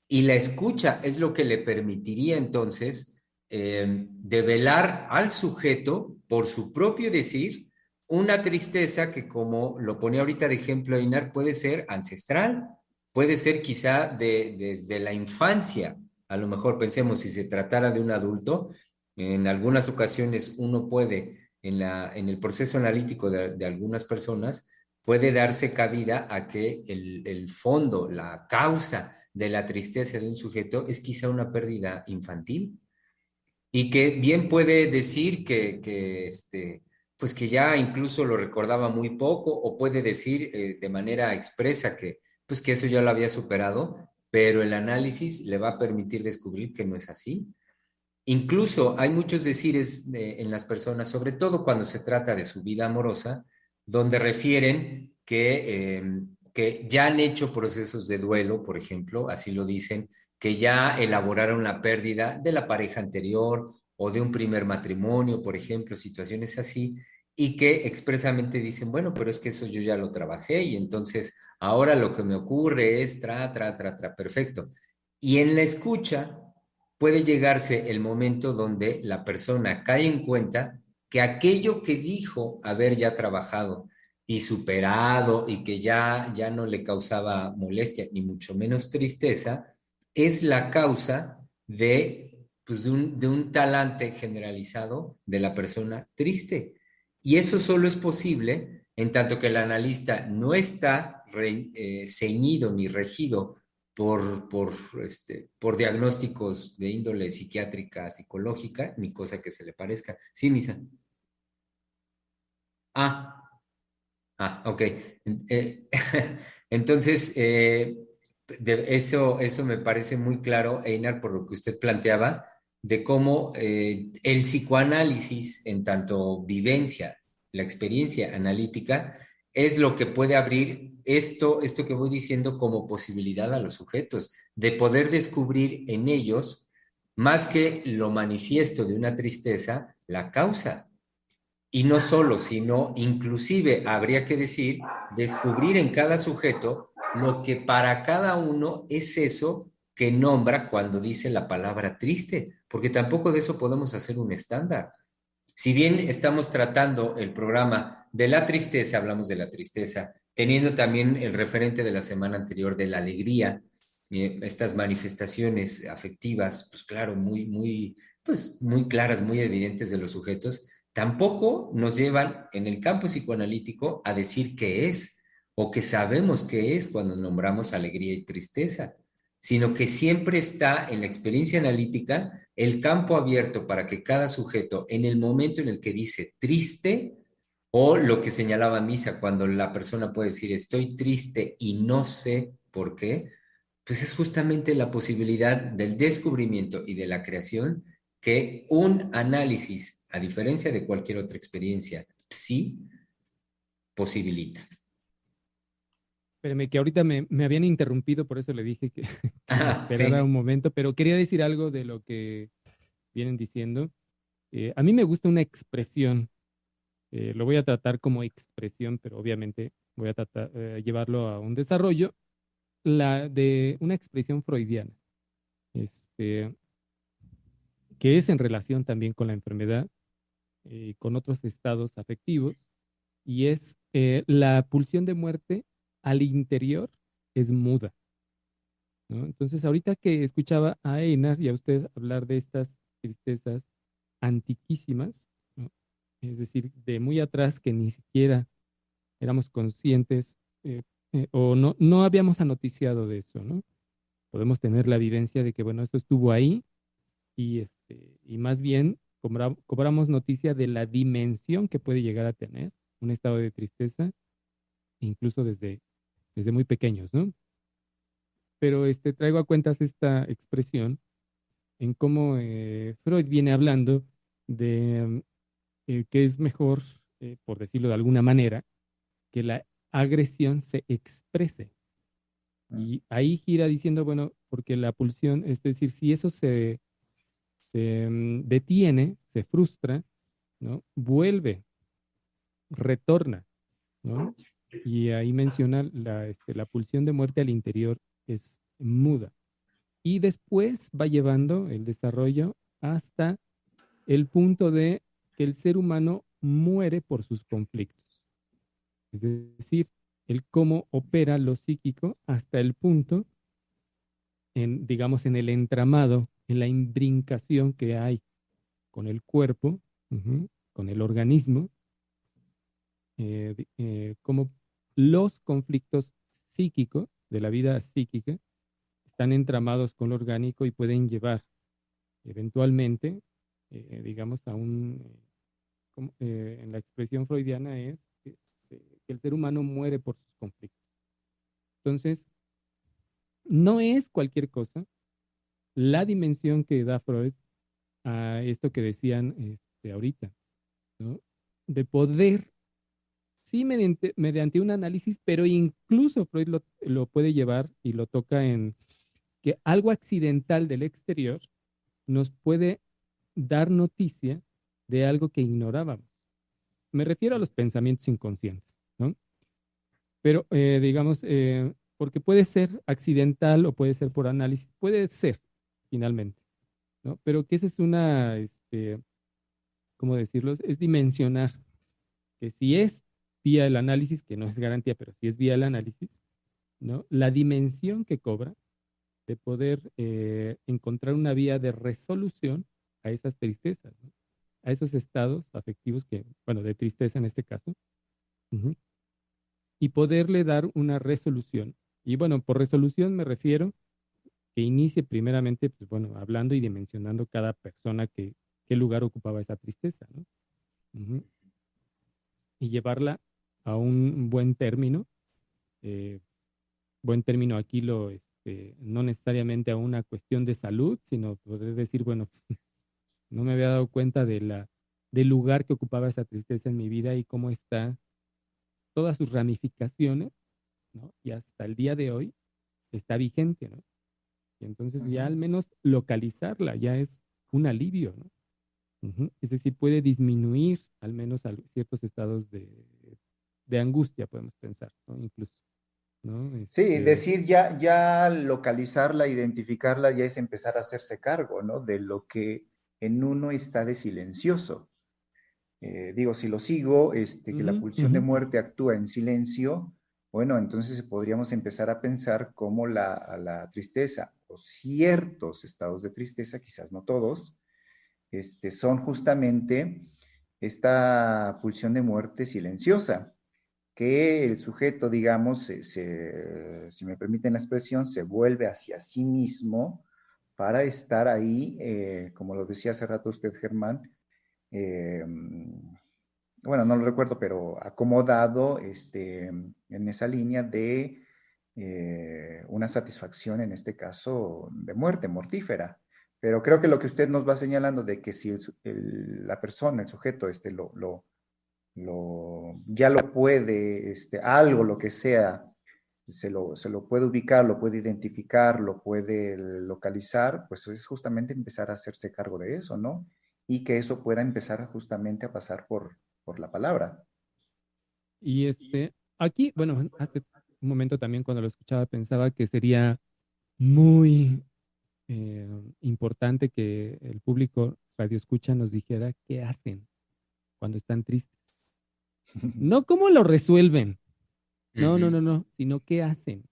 Y la escucha es lo que le permitiría entonces develar al sujeto, por su propio decir, una tristeza que, como lo ponía ahorita de ejemplo Einar, puede ser ancestral, puede ser quizá desde la infancia. A lo mejor pensemos, si se tratara de un adulto, en algunas ocasiones uno puede, en el proceso analítico de algunas personas, puede darse cabida a que el fondo, la causa de la tristeza de un sujeto es quizá una pérdida infantil y que bien puede decir pues que ya incluso lo recordaba muy poco o puede decir de manera expresa pues que eso ya lo había superado, pero el análisis le va a permitir descubrir que no es así. Incluso hay muchos decires en las personas, sobre todo cuando se trata de su vida amorosa, donde refieren que ya han hecho procesos de duelo, por ejemplo, así lo dicen, que ya elaboraron la pérdida de la pareja anterior o de un primer matrimonio, por ejemplo, situaciones así, y que expresamente dicen, bueno, pero es que eso yo ya lo trabajé y entonces ahora lo que me ocurre es perfecto. Y en la escucha puede llegarse el momento donde la persona cae en cuenta que aquello que dijo haber ya trabajado y superado y que ya no le causaba molestia ni mucho menos tristeza, es la causa de un talante generalizado de la persona triste. Y eso solo es posible en tanto que el analista no está ceñido ni regido por diagnósticos de índole psiquiátrica, psicológica, ni cosa que se le parezca. Sí, Misa. Ok. Entonces, eso me parece muy claro, Einar, por lo que usted planteaba, de cómo el psicoanálisis, en tanto vivencia, la experiencia analítica, es lo que puede abrir esto que voy diciendo como posibilidad a los sujetos, de poder descubrir en ellos más que lo manifiesto de una tristeza, la causa. Y no solo, sino inclusive habría que decir, descubrir en cada sujeto lo que para cada uno es eso que nombra cuando dice la palabra triste, porque tampoco de eso podemos hacer un estándar. Si bien estamos tratando el programa de la tristeza, hablamos de la tristeza, teniendo también el referente de la semana anterior de la alegría, estas manifestaciones afectivas, pues claro, pues muy claras, muy evidentes de los sujetos, tampoco nos llevan en el campo psicoanalítico a decir qué es o que sabemos qué es cuando nombramos alegría y tristeza, sino que siempre está en la experiencia analítica el campo abierto para que cada sujeto, en el momento en el que dice triste, o lo que señalaba Misa, cuando la persona puede decir estoy triste y no sé por qué, pues es justamente la posibilidad del descubrimiento y de la creación que un análisis, a diferencia de cualquier otra experiencia, sí posibilita. Espérame, que ahorita me habían interrumpido, por eso le dije que, que me Ah, esperara sí. un momento, pero quería decir algo de lo que vienen diciendo. A mí me gusta una expresión, lo voy a tratar como expresión, pero obviamente voy a tratar llevarlo a un desarrollo, la de una expresión freudiana, este, que es en relación también con la enfermedad, con otros estados afectivos, y es la pulsión de muerte al interior es muda, ¿no? Entonces, ahorita que escuchaba a Einar y a usted hablar de estas tristezas antiquísimas, ¿no? Es decir, de muy atrás que ni siquiera éramos conscientes o no habíamos anoticiado de eso, ¿no? Podemos tener la vivencia de que, bueno, esto estuvo ahí y más bien cobramos noticia de la dimensión que puede llegar a tener un estado de tristeza, incluso desde muy pequeños, ¿no? Pero traigo a cuentas esta expresión en cómo Freud viene hablando de que es mejor, por decirlo de alguna manera, que la agresión se exprese. Y ahí gira diciendo, bueno, porque la pulsión, es decir, si eso se detiene, se frustra, ¿no? Vuelve, retorna, ¿no? Y ahí menciona la pulsión de muerte al interior es muda. Y después va llevando el desarrollo hasta el punto de que el ser humano muere por sus conflictos. Es decir, el cómo opera lo psíquico hasta el punto, digamos, en el entramado, en la imbrincación que hay con el cuerpo, con el organismo, cómo los conflictos psíquicos de la vida psíquica están entramados con lo orgánico y pueden llevar eventualmente, digamos, en la expresión freudiana es que el ser humano muere por sus conflictos. Entonces, no es cualquier cosa la dimensión que da Freud a esto que decían ahorita, ¿no? De poder, sí, mediante un análisis, pero incluso Freud lo puede llevar y lo toca en que algo accidental del exterior nos puede dar noticia de algo que ignorábamos. Me refiero a los pensamientos inconscientes, ¿no? Pero digamos, porque puede ser accidental o puede ser por análisis, puede ser finalmente, ¿no? Pero que esa es ¿cómo decirlo? Es dimensionar que si es vía el análisis, que no es garantía, pero si es vía el análisis, ¿no? La dimensión que cobra de poder encontrar una vía de resolución a esas tristezas, ¿no? A esos estados afectivos que, bueno, de tristeza en este caso, uh-huh, y poderle dar una resolución. Y bueno, por resolución me refiero que inicie primeramente, pues bueno, hablando y dimensionando cada persona qué lugar ocupaba esa tristeza, ¿no? Uh-huh. Y llevarla a un eh, buen término aquí no necesariamente a una cuestión de salud, sino poder decir, bueno, no me había dado cuenta del lugar que ocupaba esa tristeza en mi vida y cómo está todas sus ramificaciones, ¿no? Y hasta el día de hoy está vigente, ¿no? Y entonces ya al menos localizarla ya es un alivio, ¿no? Es decir, puede disminuir al menos ciertos estados de angustia, podemos pensar, ¿no? Incluso, ¿no? Sí, decir ya localizarla, identificarla, ya es empezar a hacerse cargo, ¿no? De lo que en uno está de silencioso. Digo, si lo sigo, que la pulsión de muerte actúa en silencio, bueno, entonces podríamos empezar a pensar cómo la tristeza o ciertos estados de tristeza, quizás no todos, son justamente esta pulsión de muerte silenciosa, que el sujeto, digamos, si me permiten la expresión, se vuelve hacia sí mismo para estar ahí, como lo decía hace rato usted, Germán, eh, bueno, no lo recuerdo, pero acomodado en esa línea de una satisfacción, en este caso, de muerte, mortífera. Pero creo que lo que usted nos va señalando de que si la persona, el sujeto, ya lo puede, algo, lo que sea, se lo puede ubicar, lo puede identificar, lo puede localizar, pues es justamente empezar a hacerse cargo de eso, ¿no? Y que eso pueda empezar justamente a pasar por la palabra. Y aquí, bueno, hace un momento también cuando lo escuchaba pensaba que sería muy importante que el público radio escucha nos dijera qué hacen cuando están tristes. No cómo lo resuelven, no, sino qué hacen,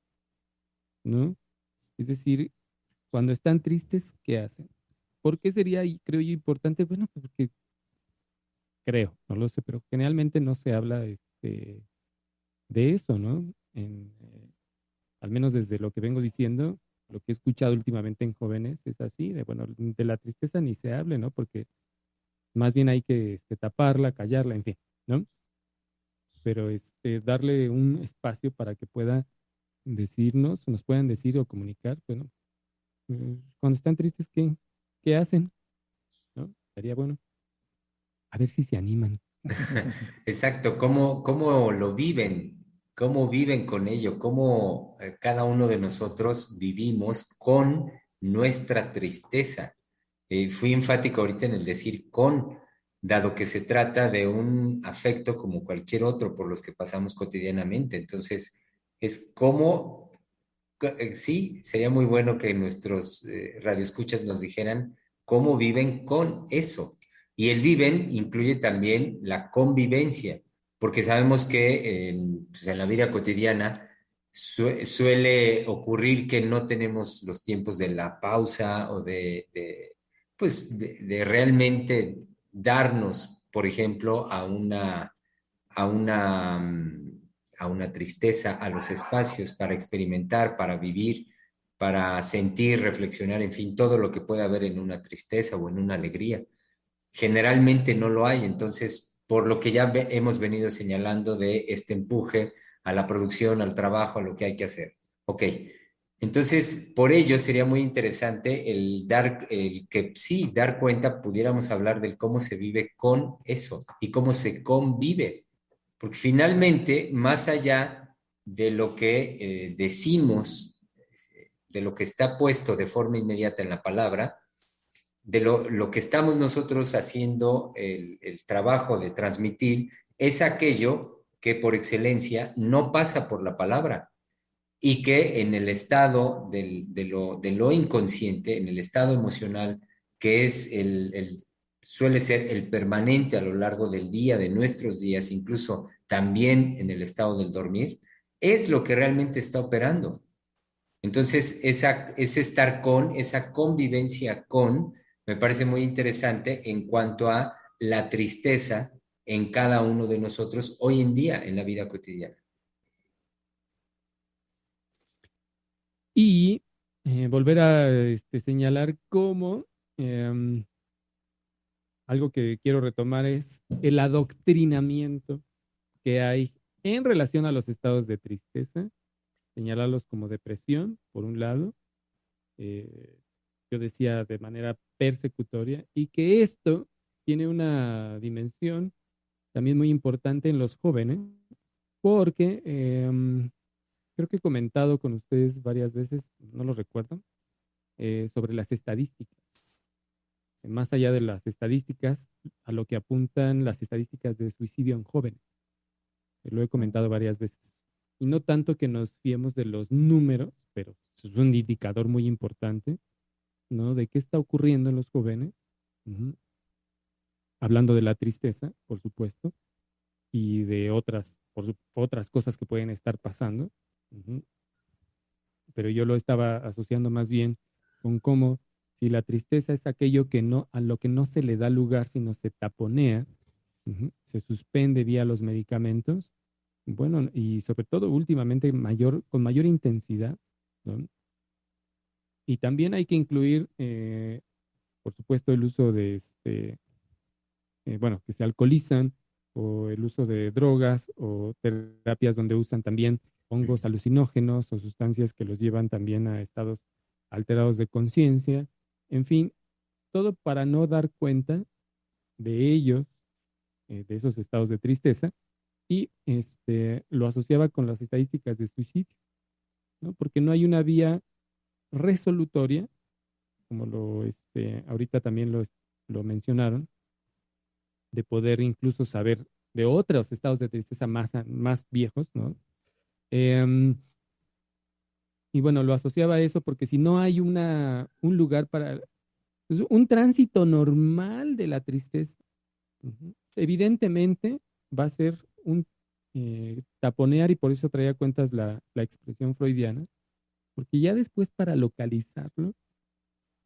¿no? Es decir, cuando están tristes, ¿qué hacen? ¿Por qué sería, y creo yo, importante? Bueno, pues porque creo, no lo sé, pero generalmente no se habla de eso, ¿no? Al menos desde lo que vengo diciendo, lo que he escuchado últimamente en jóvenes es así, bueno, de la tristeza ni se hable, ¿no? Porque más bien hay que taparla, callarla, en fin, ¿no? Pero darle un espacio para que pueda decirnos, nos puedan decir o comunicar, bueno, cuando están tristes, ¿qué hacen? ¿No? Sería bueno. A ver si se animan. Exacto, ¿cómo lo viven? ¿Cómo viven con ello? ¿Cómo cada uno de nosotros vivimos con nuestra tristeza? Fui enfático ahorita en el decir con, dado que se trata de un afecto como cualquier otro por los que pasamos cotidianamente. Entonces, es como, sí, sería muy bueno que nuestros radioescuchas nos dijeran cómo viven con eso. Y el viven incluye también la convivencia, porque sabemos que pues, en la vida cotidiana suele ocurrir que no tenemos los tiempos de la pausa o pues, de realmente darnos, por ejemplo, a una, a una tristeza, a los espacios para experimentar, para vivir, para sentir, reflexionar, en fin, todo lo que puede haber en una tristeza o en una alegría. Generalmente no lo hay, entonces, por lo que ya hemos venido señalando de este empuje a la producción, al trabajo, a lo que hay que hacer. Ok, entonces, por ello sería muy interesante el que sí, dar cuenta, pudiéramos hablar del cómo se vive con eso y cómo se convive. Porque finalmente, más allá de lo que decimos, de lo que está puesto de forma inmediata en la palabra, de lo que estamos nosotros haciendo el trabajo de transmitir, es aquello que por excelencia no pasa por la palabra y que en el estado de lo inconsciente, en el estado emocional, que es suele ser el permanente a lo largo del día, de nuestros días, incluso también en el estado del dormir, es lo que realmente está operando. Entonces, ese estar con, esa convivencia con, me parece muy interesante en cuanto a la tristeza en cada uno de nosotros hoy en día en la vida cotidiana. Y volver a señalar cómo algo que quiero retomar es el adoctrinamiento que hay en relación a los estados de tristeza, señalarlos como depresión, por un lado, eh, yo decía de manera persecutoria, y que esto tiene una dimensión también muy importante en los jóvenes, porque creo que he comentado con ustedes varias veces, no lo recuerdo, sobre las estadísticas. Más allá de las estadísticas, a lo que apuntan las estadísticas de suicidio en jóvenes. Lo he comentado varias veces. Y no tanto que nos fiemos de los números, pero es un indicador muy importante, ¿no? De qué está ocurriendo en los jóvenes. Uh-huh. Hablando de la tristeza, por supuesto, y de otras cosas que pueden estar pasando. Uh-huh. Pero yo lo estaba asociando más bien con cómo si la tristeza es aquello a lo que no se le da lugar, sino se taponea, uh-huh, se suspende vía los medicamentos, bueno, y sobre todo últimamente con mayor intensidad, ¿no? Y también hay que incluir, por supuesto, el uso de que se alcoholizan, o el uso de drogas o terapias donde usan también hongos alucinógenos o sustancias que los llevan también a estados alterados de conciencia. En fin, todo para no dar cuenta de ellos, de esos estados de tristeza, y lo asociaba con las estadísticas de suicidio, ¿no? Porque no hay una vía resolutoria, como ahorita también lo mencionaron, de poder incluso saber de otros estados de tristeza más viejos, ¿no? Y bueno, lo asociaba a eso porque si no hay un lugar para pues, un tránsito normal de la tristeza, uh-huh, evidentemente va a ser un taponear, y por eso traía cuentas la expresión freudiana, porque ya después para localizarlo,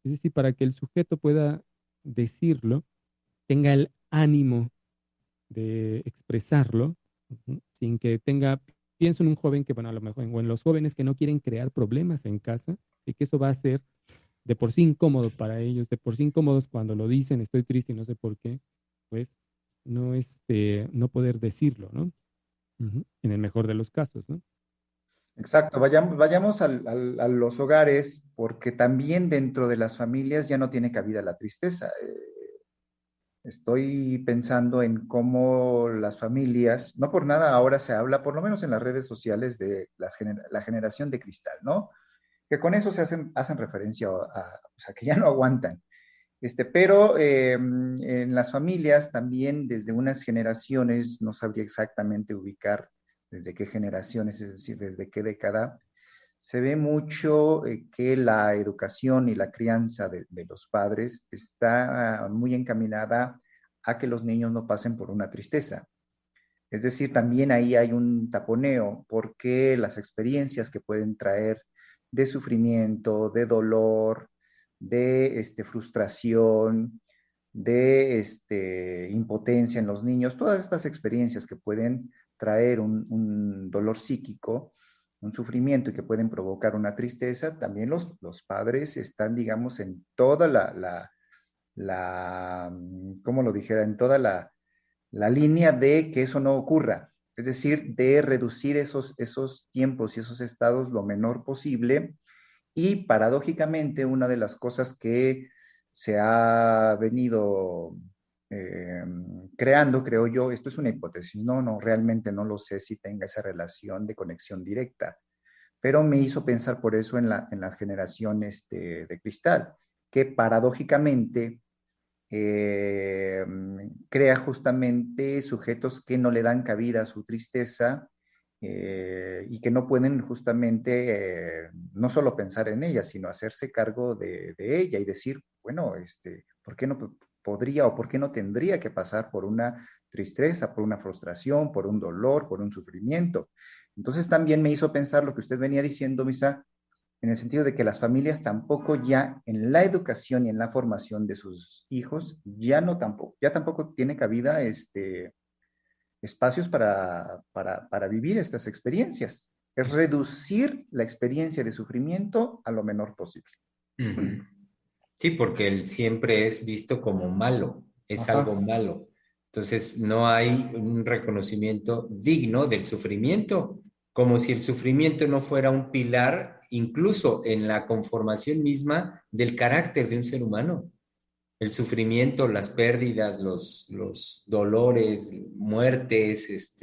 es decir, para que el sujeto pueda decirlo, tenga el ánimo de expresarlo, uh-huh, sin que pienso en un joven que, bueno, a lo mejor, o en los jóvenes que no quieren crear problemas en casa, y que eso va a ser de por sí incómodo para ellos, de por sí incómodos cuando lo dicen, estoy triste y no sé por qué, pues no poder decirlo, ¿no? Uh-huh, en el mejor de los casos, ¿no? Exacto, vayamos a los hogares, porque también dentro de las familias ya no tiene cabida la tristeza. Estoy pensando en cómo las familias, no por nada ahora se habla, por lo menos en las redes sociales, de la generación de cristal, ¿no? Que con eso hacen referencia o sea, que ya no aguantan. Pero en las familias también desde unas generaciones, no sabría exactamente ubicar desde qué generaciones, es decir, desde qué década, se ve mucho que la educación y la crianza de los padres está muy encaminada a que los niños no pasen por una tristeza. Es decir, también ahí hay un taponeo, porque las experiencias que pueden traer de sufrimiento, de dolor, de frustración, de impotencia en los niños, todas estas experiencias que pueden traer un dolor psíquico, un sufrimiento, y que pueden provocar una tristeza, también los padres están, digamos, en toda ¿cómo lo dijera? En toda la línea de que eso no ocurra. Es decir, de reducir esos tiempos y esos estados lo menor posible. Y paradójicamente, una de las cosas que se ha venido creando, creo yo, esto es una hipótesis, no, realmente no lo sé si tenga esa relación de conexión directa, pero me hizo pensar por eso en las generaciones de cristal, que paradójicamente crea justamente sujetos que no le dan cabida a su tristeza, y que no pueden justamente no solo pensar en ella, sino hacerse cargo de ella y decir, bueno, ¿por qué no podría o por qué no tendría que pasar por una tristeza, por una frustración, por un dolor, por un sufrimiento? Entonces también me hizo pensar lo que usted venía diciendo, Misa, en el sentido de que las familias tampoco, ya en la educación y en la formación de sus hijos, ya tampoco tiene cabida espacios para vivir estas experiencias. Es reducir la experiencia de sufrimiento a lo menor posible. Uh-huh. Sí, porque él siempre es visto como malo, es Ajá. algo malo. Entonces no hay un reconocimiento digno del sufrimiento, como si el sufrimiento no fuera un pilar incluso en la conformación misma del carácter de un ser humano. El sufrimiento, las pérdidas, los dolores, muertes,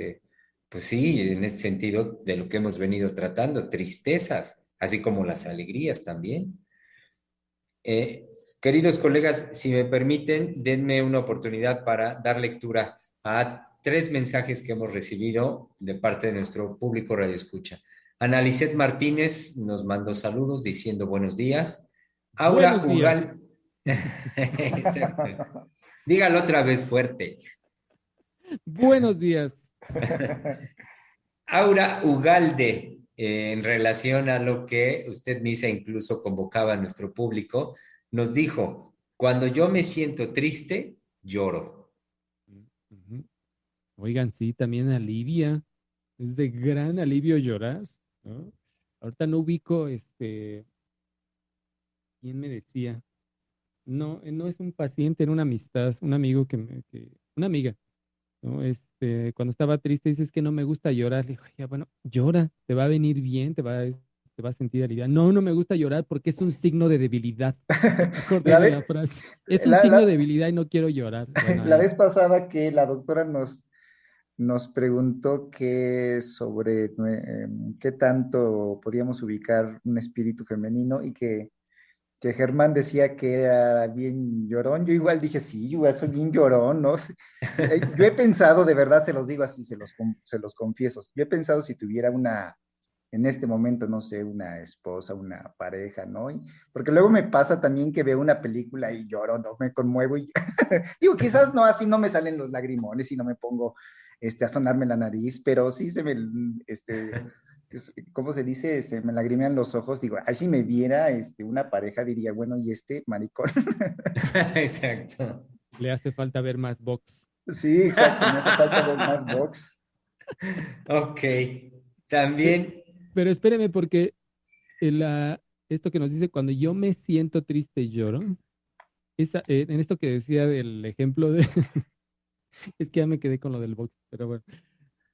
pues sí, en ese sentido de lo que hemos venido tratando, tristezas, así como las alegrías también. Queridos colegas, si me permiten, denme una oportunidad para dar lectura a 3 mensajes que hemos recibido de parte de nuestro público Radio Escucha. Ana Lisset Martínez nos mandó saludos diciendo buenos días. Aura Buenos días. Ugal. Exacto. Dígalo otra vez fuerte. Buenos días. Aura Ugalde, en relación a lo que usted, Misa, incluso convocaba a nuestro público, nos dijo, cuando yo me siento triste, lloro. Ujú. Oigan, sí, también alivia. Es de gran alivio llorar, ¿no? Ahorita no ubico, ¿quién me decía? No, no es un paciente, era una amistad, un amigo una amiga, ¿no? Cuando estaba triste dices que no me gusta llorar. Le digo, ya, bueno, llora, te va a venir bien, te va a sentir aliviado. No, no me gusta llorar porque es un signo de debilidad. Me acordé La, de la ve- frase. Es un la, signo de la- debilidad y no quiero llorar. Bueno, la ahí. vez pasada que la doctora nos preguntó sobre qué tanto podíamos ubicar un espíritu femenino y que Germán decía que era bien llorón. Yo igual dije, sí, yo igual soy bien llorón, ¿no? Yo he pensado, de verdad se los digo así, se los confieso, yo he pensado si tuviera en este momento, no sé, una esposa, una pareja, ¿no? Porque luego me pasa también que veo una película y lloro, ¿no? Me conmuevo y digo, quizás no, así no me salen los lagrimones y no me pongo a sonarme la nariz, pero sí ¿cómo se dice? Se me lagrimean los ojos, digo, ay, si me viera una pareja diría, bueno, ¿y este maricón? Exacto. Le hace falta ver más box. Sí, exacto, me hace falta ver más box. Ok. Pe- También, Pero espéreme, porque esto que nos dice, cuando yo me siento triste, lloro. En esto que decía del ejemplo de, es que ya me quedé con lo del box, pero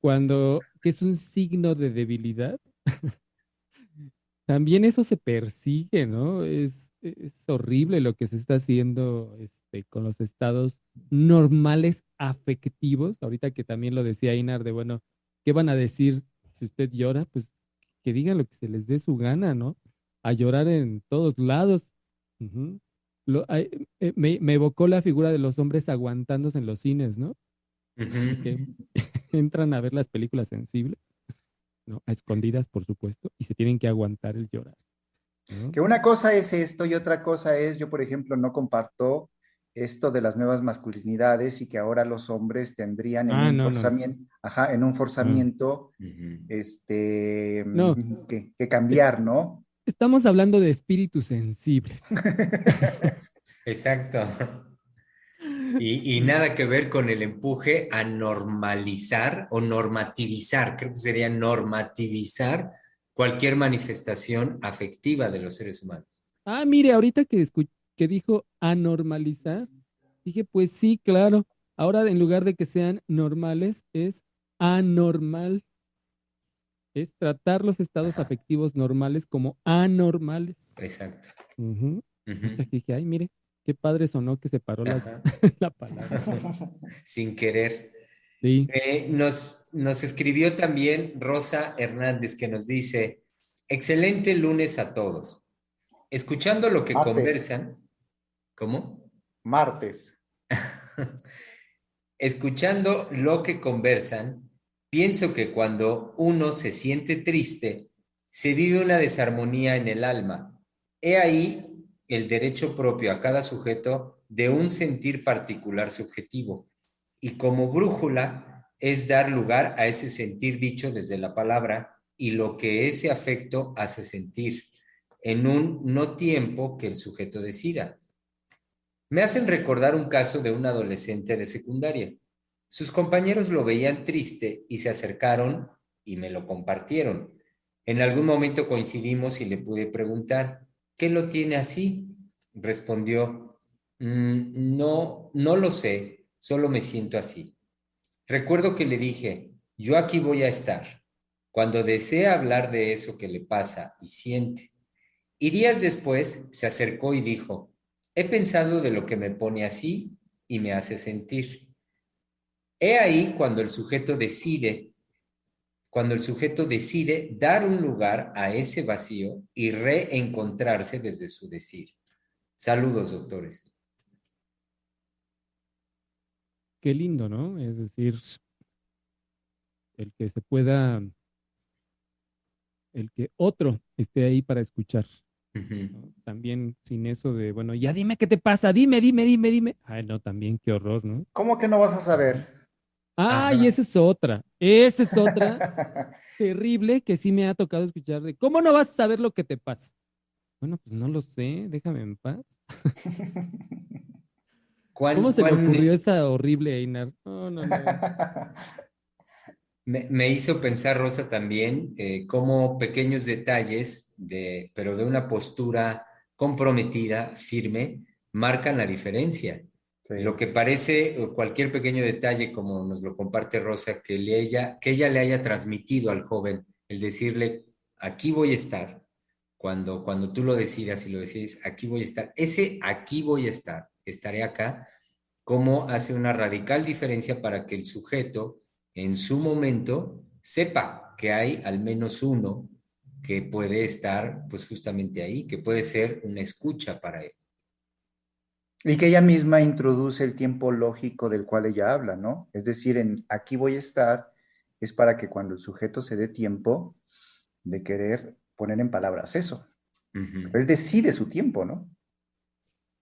bueno, que es un signo de debilidad, también eso se persigue, ¿no? Es horrible lo que se está haciendo con los estados normales afectivos. Ahorita que también lo decía Inar, de bueno, ¿qué van a decir si usted llora? Pues que digan lo que se les dé su gana, ¿no? A llorar en todos lados. Ujú. Me evocó la figura de los hombres aguantándose en los cines, ¿no? Que ujú. entran a ver las películas sensibles, ¿no? A escondidas, por supuesto, y se tienen que aguantar el llorar, ¿no? Que una cosa es esto y otra cosa es, yo por ejemplo no comparto esto de las nuevas masculinidades y que ahora los hombres tendrían Ah, no, no, no. en un No, forzamiento, Ujú. no. que Es- cambiar, ¿no? Estamos hablando de espíritus sensibles. Exacto. Y nada que ver con el empuje a normalizar o normativizar, creo que sería normativizar cualquier manifestación afectiva de los seres humanos. Ah, mire, ahorita que dijo anormalizar, dije, pues sí, claro. Ahora en lugar de que sean normales, es anormal. Es tratar los estados Ajá, afectivos normales como anormales. exacto. Ujú. Ahorita Ujú, que dije, ay, mire, qué padre sonó que separó ajá. la palabra. Sin querer. Sí. Nos escribió también Rosa Hernández que nos dice, excelente lunes a todos. Escuchando lo que Martes, conversan, ¿cómo? martes. Escuchando lo que conversan, pienso que cuando uno se siente triste, se vive una desarmonía en el alma. He ahí el derecho propio a cada sujeto de un sentir particular subjetivo. Y como brújula es dar lugar a ese sentir dicho desde la palabra y lo que ese afecto hace sentir, en un no tiempo que el sujeto decida. Me hacen recordar un caso de un adolescente de secundaria. Sus compañeros lo veían triste y se acercaron y me lo compartieron. En algún momento coincidimos y le pude preguntar, ¿qué lo tiene así? Respondió, no, no lo sé, solo me siento así. Recuerdo que le dije, yo aquí voy a estar cuando desee hablar de eso que le pasa y siente. Y días después se acercó y dijo, he pensado de lo que me pone así y me hace sentir. He ahí cuando el sujeto decide dar un lugar a ese vacío y reencontrarse desde su decir. Saludos, doctores. Qué lindo, ¿no? Es decir, el que se pueda, el que otro esté ahí para escuchar, Ujú. ¿no? También sin eso de, bueno, ya dime qué te pasa, dime. Ay, no, también qué horror, ¿no? ¿Cómo que no vas a Ujú. saber? Ay, Ajá. esa es otra terrible que sí me ha tocado escuchar de, ¿cómo no vas a saber lo que te pasa? Bueno, pues no lo sé, déjame en paz. ¿Cómo se le Cuán, ocurrió esa horrible Einar? No, no, no. me hizo pensar, Rosa, también cómo pequeños detalles, pero de una postura comprometida, firme, marcan la diferencia. Lo Sí. que parece cualquier pequeño detalle, como nos lo comparte Rosa, que ella le haya transmitido al joven, el decirle, aquí voy a estar, cuando tú lo decidas y lo decides, aquí voy a estar. Ese aquí voy a estar, estaré acá, cómo hace una radical diferencia para que el sujeto en su momento sepa que hay al menos uno que puede estar pues justamente ahí, que puede ser una escucha para él. Y que ella misma introduce el tiempo lógico del cual ella habla, ¿no? Es decir, en aquí voy a estar es para que cuando el sujeto se dé tiempo de querer poner en palabras eso. Ujú. Pero él decide su tiempo, ¿no?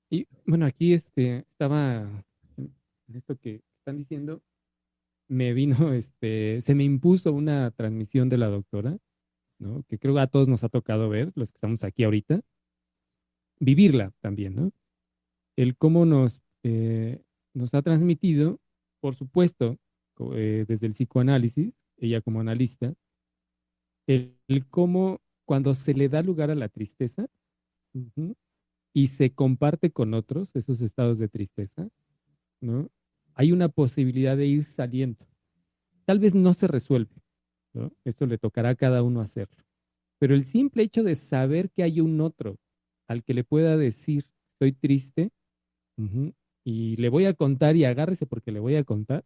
Y bueno, aquí estaba en esto que están diciendo, me vino, se me impuso una transmisión de la doctora, ¿no? Que creo que a todos nos ha tocado ver, los que estamos aquí ahorita, vivirla también, ¿no? El cómo nos ha transmitido, por supuesto, desde el psicoanálisis, ella como analista, el cómo cuando se le da lugar a la tristeza, ujú, y se comparte con otros esos estados de tristeza, ¿no? Hay una posibilidad de ir saliendo. Tal vez no se resuelve, ¿no? Esto le tocará a cada uno hacerlo. Pero el simple hecho de saber que hay un otro al que le pueda decir, estoy triste, ujú, y le voy a contar y agárrese porque le voy a contar,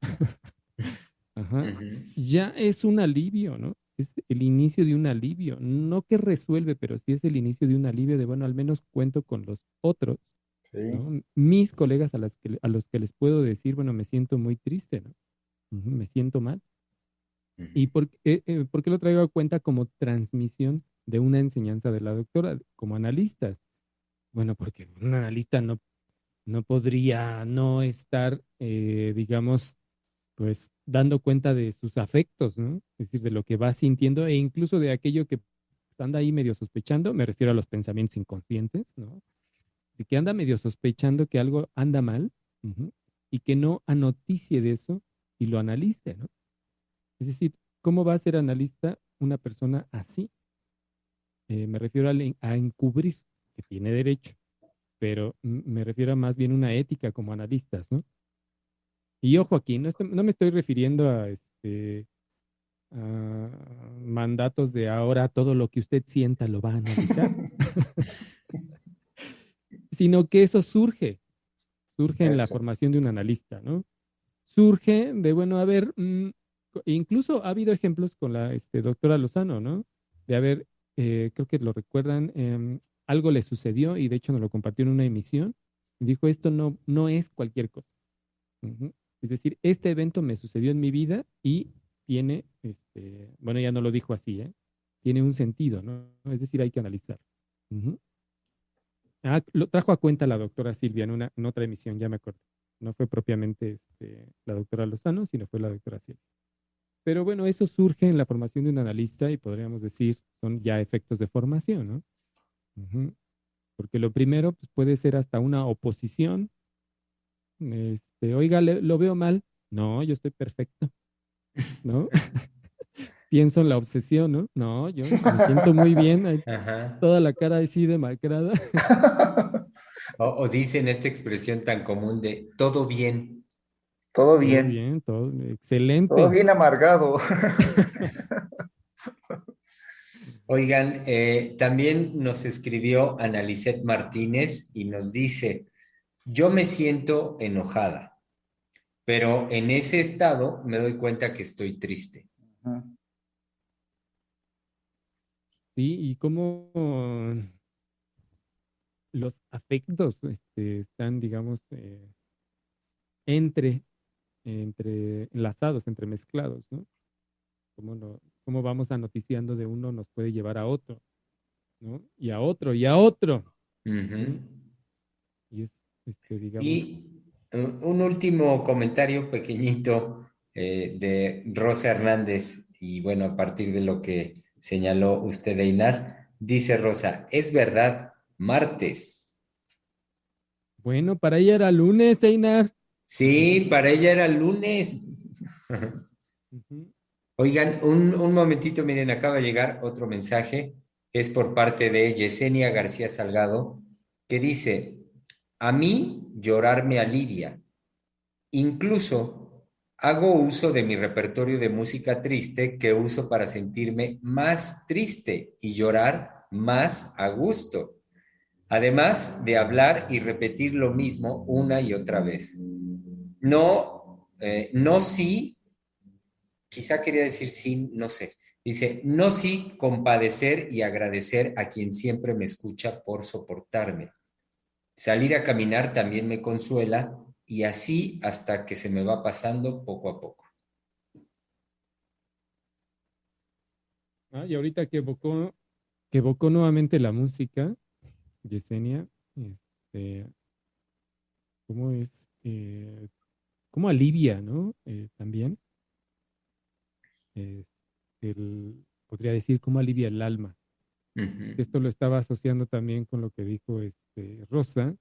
ajá, Ujú. ya es un alivio, ¿no? Es el inicio de un alivio. No que resuelve, pero sí es el inicio de un alivio de, bueno, al menos cuento con los otros, Sí. ¿no? Mis colegas a los que les puedo decir, bueno, me siento muy triste, ¿no? Ujú, me siento mal. ¿Y Ujú. por qué lo traigo a cuenta como transmisión de una enseñanza de la doctora, como analistas? Bueno, porque un analista no podría no estar, digamos, pues dando cuenta de sus afectos, ¿no? Es decir, de lo que va sintiendo e incluso de aquello que anda ahí medio sospechando, me refiero a los pensamientos inconscientes, ¿no? De que anda medio sospechando que algo anda mal, ujú, y que no anoticie de eso y lo analice, ¿no? Es decir, ¿cómo va a ser analista una persona así? Me refiero a encubrir, que tiene derecho, pero me refiero a más bien una ética como analistas, ¿no? Y ojo aquí, no me estoy refiriendo a mandatos de ahora todo lo que usted sienta lo va a analizar, sino que eso surge en la Eso. formación de un analista, ¿no? Surge de, bueno, a ver, incluso ha habido ejemplos con la doctora Lozano, ¿no? De haber, creo que lo recuerdan, algo le sucedió y de hecho nos lo compartió en una emisión y dijo, esto no es cualquier cosa. Ujú. Es decir, este evento me sucedió en mi vida y tiene, bueno, ya no lo dijo así, ¿eh? Tiene un sentido, ¿no? Es decir, hay que analizar. Ujú. Lo trajo a cuenta la doctora Silvia en otra emisión, ya me acuerdo. No fue propiamente la doctora Lozano, sino fue la doctora Silvia. Pero bueno, eso surge en la formación de un analista y podríamos decir son ya efectos de formación, ¿no? Ujú. Porque lo primero pues, puede ser hasta una oposición. Oiga, lo veo mal. No, yo estoy perfecto, ¿no? Pienso en la obsesión, ¿no? No, yo me siento muy bien, ahí Ajá. toda la cara así demacrada. O dicen esta expresión tan común de Todo bien, todo todo excelente. bien amargado. Oigan, también nos escribió Analicet Martínez y nos dice, yo me siento enojada, pero en ese estado me doy cuenta que estoy triste. Sí, y cómo, los afectos están, digamos, entre, entre enlazados, entremezclados, ¿no? Cómo vamos anoticiando de uno nos puede llevar a otro, ¿no? Y a otro, y a otro. Ujú. ¿Sí? Y es, digamos, Y un último comentario pequeñito de Rosa Hernández, y bueno, a partir de lo que señaló usted, Einar, dice Rosa, es verdad, martes. bueno, para ella era lunes, Einar. Sí, para ella era lunes. Ujú. Oigan, un momentito, miren, acaba de llegar otro mensaje, es por parte de Yesenia García Salgado, que dice, a mí llorar me alivia. Incluso hago uso de mi repertorio de música triste que uso para sentirme más triste y llorar más a gusto. Además de hablar y repetir lo mismo una y otra vez. No, no sí, quizá quería decir sí, no sé. Dice, no sí compadecer y agradecer a quien siempre me escucha por soportarme. Salir a caminar también me consuela y así hasta que se me va pasando poco a poco. Ah, y ahorita que evocó nuevamente la música, Yesenia, cómo es, cómo alivia, ¿no? También, eh, podría decir, cómo alivia el alma. Ujú. Esto lo estaba asociando también con lo que dijo Rosa,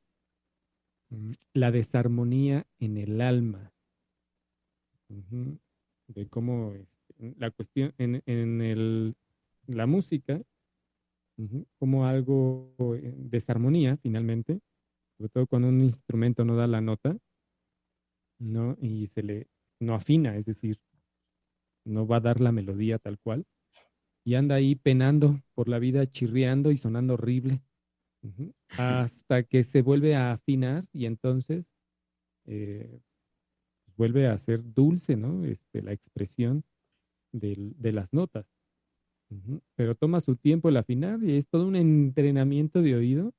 la desarmonía en el alma. Ujú. De cómo la cuestión la música, ujú, como algo desarmonía finalmente, sobre todo cuando un instrumento no da la nota, ¿no? Y no afina, es decir, no va a dar la melodía tal cual, y anda ahí penando por la vida, chirriando y sonando horrible, ujú, hasta que se vuelve a afinar y entonces eh, vuelve a ser dulce, ¿no? La expresión de las notas. Ujú. Pero toma su tiempo el afinar y es todo un entrenamiento de oído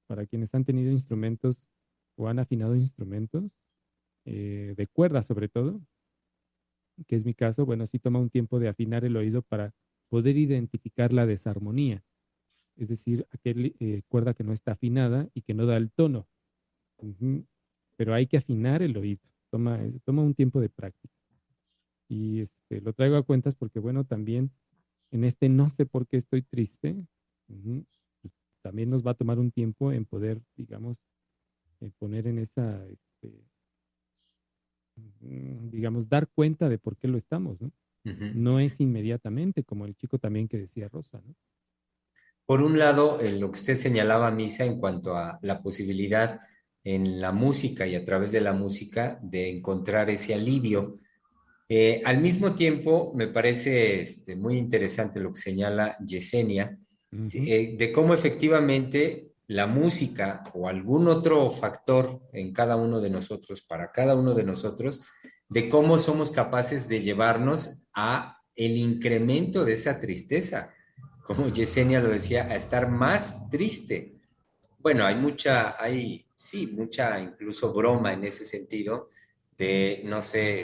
para quienes han tenido instrumentos o han afinado instrumentos, de cuerda sobre todo, que es mi caso. Bueno, sí toma un tiempo de afinar el oído para poder identificar la desarmonía, es decir, aquella cuerda que no está afinada y que no da el tono. Ujú. Pero hay que afinar el oído, toma un tiempo de práctica. Y lo traigo a cuentas porque, bueno, también en no sé por qué estoy triste, ujú, pues, también nos va a tomar un tiempo en poder, digamos, poner en esa, digamos, dar cuenta de por qué lo estamos, ¿no? Ujú. No es inmediatamente, como el chico también que decía Rosa, ¿no? Por un lado, lo que usted señalaba, Misa, en cuanto a la posibilidad en la música y a través de la música de encontrar ese alivio. Al mismo tiempo, me parece muy interesante lo que señala Yesenia, Ujú. de cómo efectivamente la música o algún otro factor en cada uno de nosotros, para cada uno de nosotros, de cómo somos capaces de llevarnos a el incremento de esa tristeza, como Yesenia lo decía, a estar más triste. Bueno, sí, mucha incluso broma en ese sentido, de, no sé,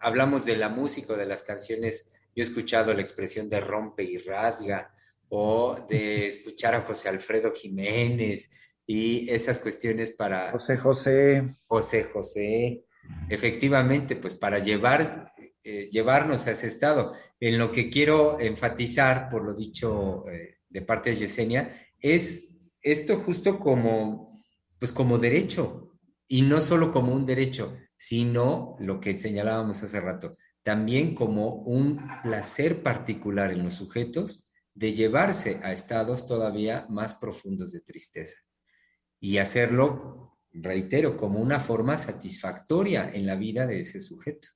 hablamos de la música o de las canciones, yo he escuchado la expresión de rompe y rasga, o de escuchar a José Alfredo Jiménez y esas cuestiones para, José pues, José, José José, efectivamente, pues para llevarnos a ese estado. En lo que quiero enfatizar, por lo dicho de parte de Yesenia, es esto justo como, pues como derecho, y no solo como un derecho, sino lo que señalábamos hace rato, también como un placer particular en los sujetos de llevarse a estados todavía más profundos de tristeza y hacerlo, reitero, como una forma satisfactoria en la vida de ese sujeto.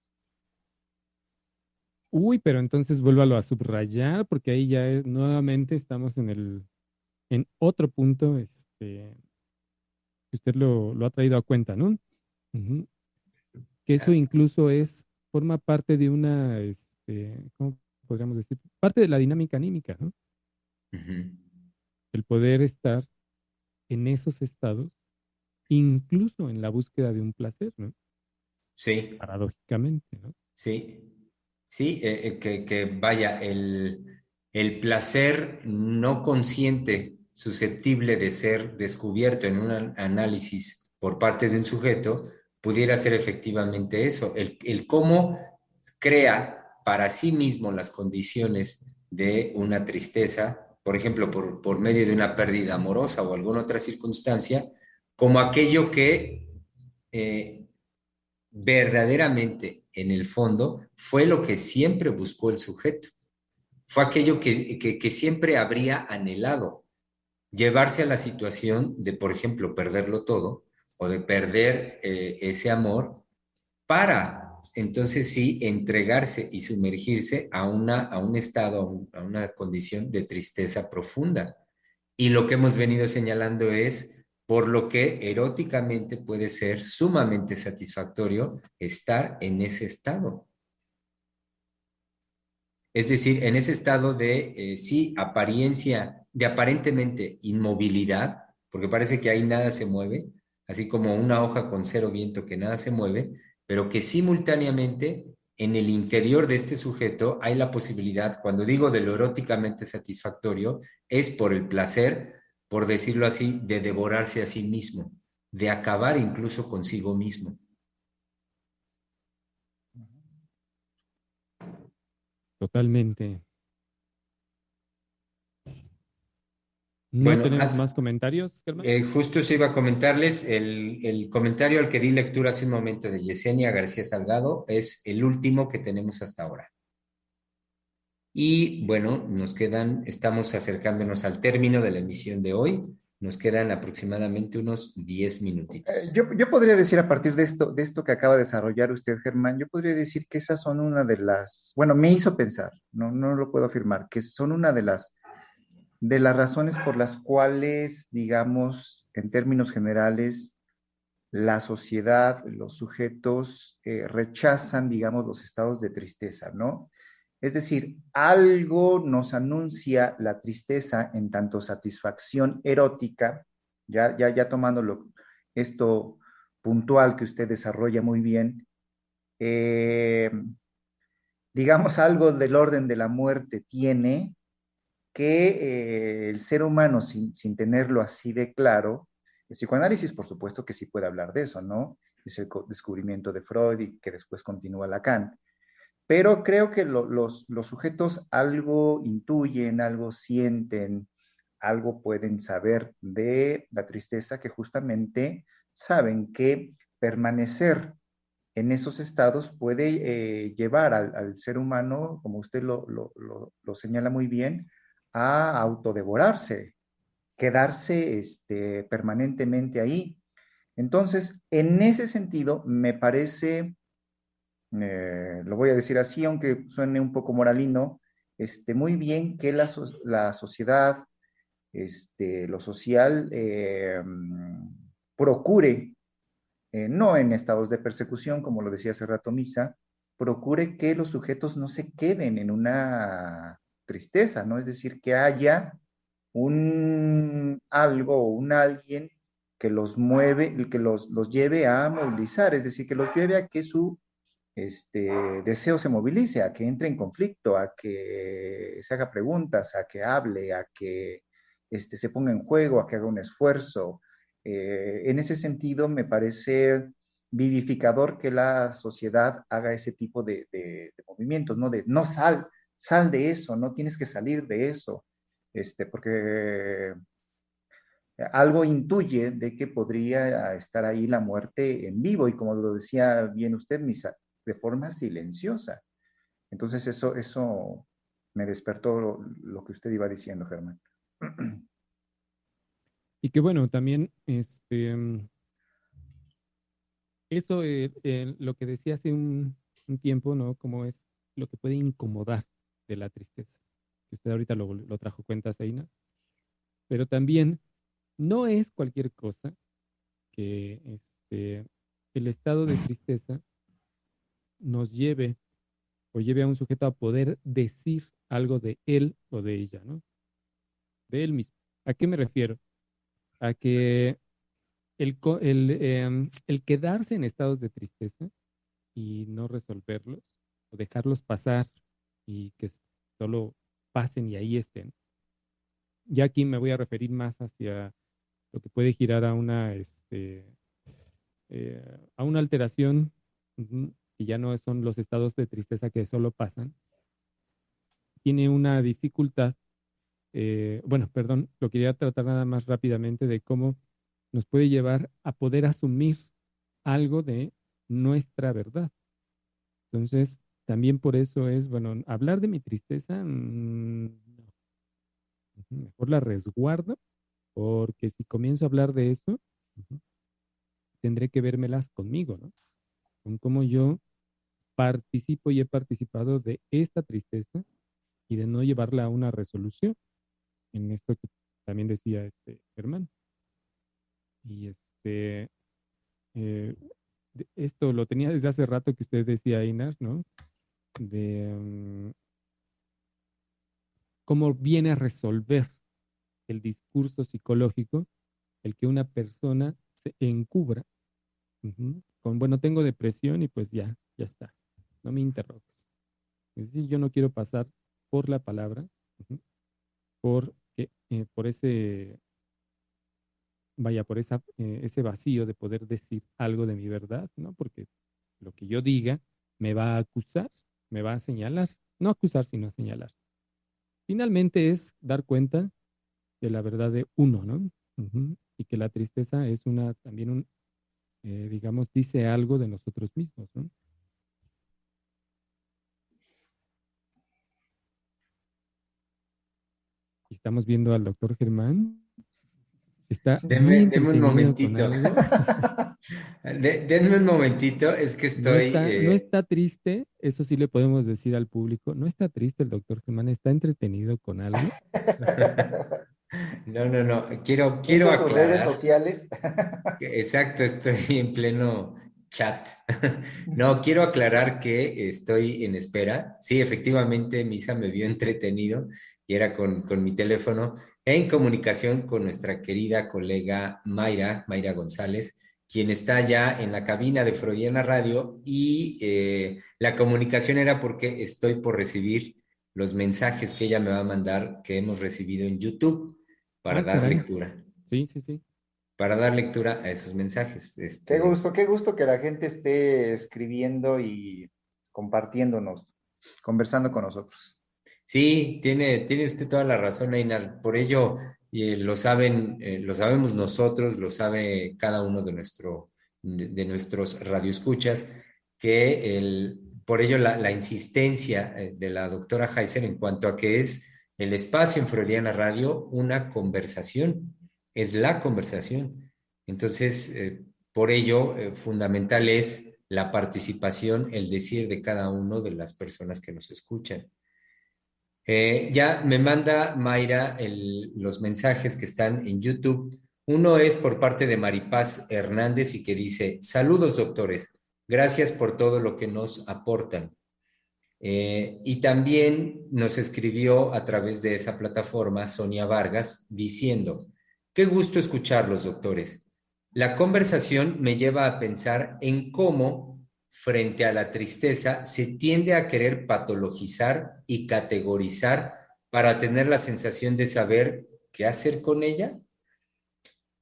Uy, pero entonces vuélvalo a subrayar, porque ahí ya nuevamente estamos en otro punto, que usted lo ha traído a cuenta, ¿no? Ujú. Que eso incluso forma parte de ¿cómo podríamos decir? Parte de la dinámica anímica, ¿no? Uh -huh. El poder estar, en esos estados, incluso en la búsqueda de un placer, ¿no? Sí, Paradójicamente, ¿no? sí. Sí, que vaya, el placer no consciente, susceptible de ser descubierto en un análisis por parte de un sujeto, pudiera ser efectivamente eso, el cómo crea para sí mismo las condiciones de una tristeza, por ejemplo, por medio de una pérdida amorosa o alguna otra circunstancia, como aquello que verdaderamente en el fondo fue lo que siempre buscó el sujeto. Fue aquello que siempre habría anhelado, llevarse a la situación de, por ejemplo, perderlo todo o de perder ese amor para entonces sí entregarse y sumergirse a un estado, a una condición de tristeza profunda. Y lo que hemos venido señalando es por lo que eróticamente puede ser sumamente satisfactorio estar en ese estado. Es decir, en ese estado de, sí, apariencia, de aparentemente inmovilidad, porque parece que ahí nada se mueve, así como una hoja con cero viento que nada se mueve, pero que simultáneamente en el interior de este sujeto hay la posibilidad, cuando digo de lo eróticamente satisfactorio, es por el placer, por decirlo así, de devorarse a sí mismo, de acabar incluso consigo mismo. Totalmente. ¿No Bueno, tenemos más comentarios, Germán? justo se iba a comentarles, el comentario al que di lectura hace un momento de Yesenia García Salgado es el último que tenemos hasta ahora. Y bueno, estamos acercándonos al término de la emisión de hoy. Nos quedan aproximadamente unos 10 minutitos. Yo podría decir a partir de esto que acaba de desarrollar usted, Germán, yo podría decir que esas son una de las, bueno, me hizo pensar, no lo puedo afirmar, que son una de las razones por las cuales, digamos, en términos generales, la sociedad, los sujetos rechazan, digamos, los estados de tristeza, ¿no? Es decir, algo nos anuncia la tristeza en tanto satisfacción erótica, ya tomándolo esto puntual que usted desarrolla muy bien, eh, digamos algo del orden de la muerte tiene que el ser humano, sin tenerlo así de claro, el psicoanálisis, por supuesto que sí puede hablar de eso, ¿no? Es el descubrimiento de Freud y que después continúa Lacan. Pero creo que los sujetos algo intuyen, algo sienten, algo pueden saber de la tristeza que justamente saben que permanecer en esos estados puede llevar al ser humano, como usted lo señala muy bien, a autodevorarse, quedarse permanentemente ahí. Entonces, en ese sentido, me parece, lo voy a decir así, aunque suene un poco moralino, muy bien que la sociedad, lo social, procure no en estados de persecución, como lo decía hace rato Misa, procure que los sujetos no se queden en una tristeza, ¿no? Es decir, que haya un algo o un alguien que los mueve, que los lleve a movilizar, es decir, que los lleve a que su deseo se movilice, a que entre en conflicto, a que se haga preguntas, a que hable, a que se ponga en juego, a que haga un esfuerzo. En ese sentido, me parece vivificador que la sociedad haga ese tipo de movimientos, ¿no? De no sal de eso, no tienes que salir de eso, porque algo intuye de que podría estar ahí la muerte en vivo y como lo decía bien usted, Misa, de forma silenciosa. Entonces eso me despertó lo que usted iba diciendo, Germán. Y que bueno, también eso, lo que decía hace un tiempo, ¿no? Como es lo que puede incomodar de la tristeza. Que usted ahorita lo trajo cuenta, Zaina. Pero también no es cualquier cosa que el estado de tristeza nos lleve o lleve a un sujeto a poder decir algo de él o de ella, ¿no? De él mismo. ¿A qué me refiero? a que el quedarse en estados de tristeza y no resolverlos o dejarlos pasar y que solo pasen y ahí estén. Ya aquí me voy a referir más hacia lo que puede girar a una alteración, que ya no son los estados de tristeza que solo pasan. Tiene una dificultad, bueno, perdón, lo quería tratar nada más rápidamente de cómo nos puede llevar a poder asumir algo de nuestra verdad. Entonces, también por eso es, bueno, hablar de mi tristeza, no. Mejor la resguardo, porque si comienzo a hablar de eso, tendré que vérmelas conmigo, ¿no? Con cómo yo participo y he participado de esta tristeza y de no llevarla a una resolución, en esto que también decía Germán. Y eh, esto lo tenía desde hace rato que usted decía, Inar, ¿no? De cómo viene a resolver el discurso psicológico el que una persona se encubra con, bueno, tengo depresión y pues ya está, no me interrogues. Es decir, yo no quiero pasar por la palabra, por ese, vaya, por ese vacío de poder decir algo de mi verdad, ¿no? Porque lo que yo diga me va a acusar, me va a señalar, no acusar, sino señalar. Finalmente es dar cuenta de la verdad de uno, ¿no? Y que la tristeza es también digamos, dice algo de nosotros mismos, ¿no? Y estamos viendo al doctor Germán. Está muy Denme un entretenido con momentito. algo. Denme un momentito, es que estoy... No está triste, eso sí le podemos decir al público. No está triste el doctor Germán, está entretenido con algo. No. Quiero Viendo sus redes aclarar. sociales. Exacto, estoy en pleno chat. No, quiero aclarar que estoy en espera. Sí, efectivamente, Misa me vio entretenido y era con mi teléfono en comunicación con nuestra querida colega Mayra González, quien está ya en la cabina de Freudiana Radio y la comunicación era porque estoy por recibir los mensajes que ella me va a mandar que hemos recibido en YouTube para Ah, dar caray. lectura Sí. para dar lectura a esos mensajes. Qué gusto que la gente esté escribiendo y compartiéndonos, conversando con nosotros. Sí, tiene usted toda la razón, Einar. Por ello, lo sabemos nosotros, lo sabe cada uno de nuestros radioescuchas, por ello la insistencia de la doctora Heiser en cuanto a que es el espacio en Freudiana Radio una conversación, es la conversación. Entonces, por ello, fundamental es la participación, el decir de cada uno de las personas que nos escuchan. Ya me manda Mayra los mensajes que están en YouTube. Uno es por parte de Maripaz Hernández y que dice, saludos doctores, gracias por todo lo que nos aportan. Y también nos escribió a través de esa plataforma Sonia Vargas diciendo, qué gusto escucharlos doctores. La conversación me lleva a pensar en cómo frente a la tristeza se tiende a querer patologizar y categorizar para tener la sensación de saber qué hacer con ella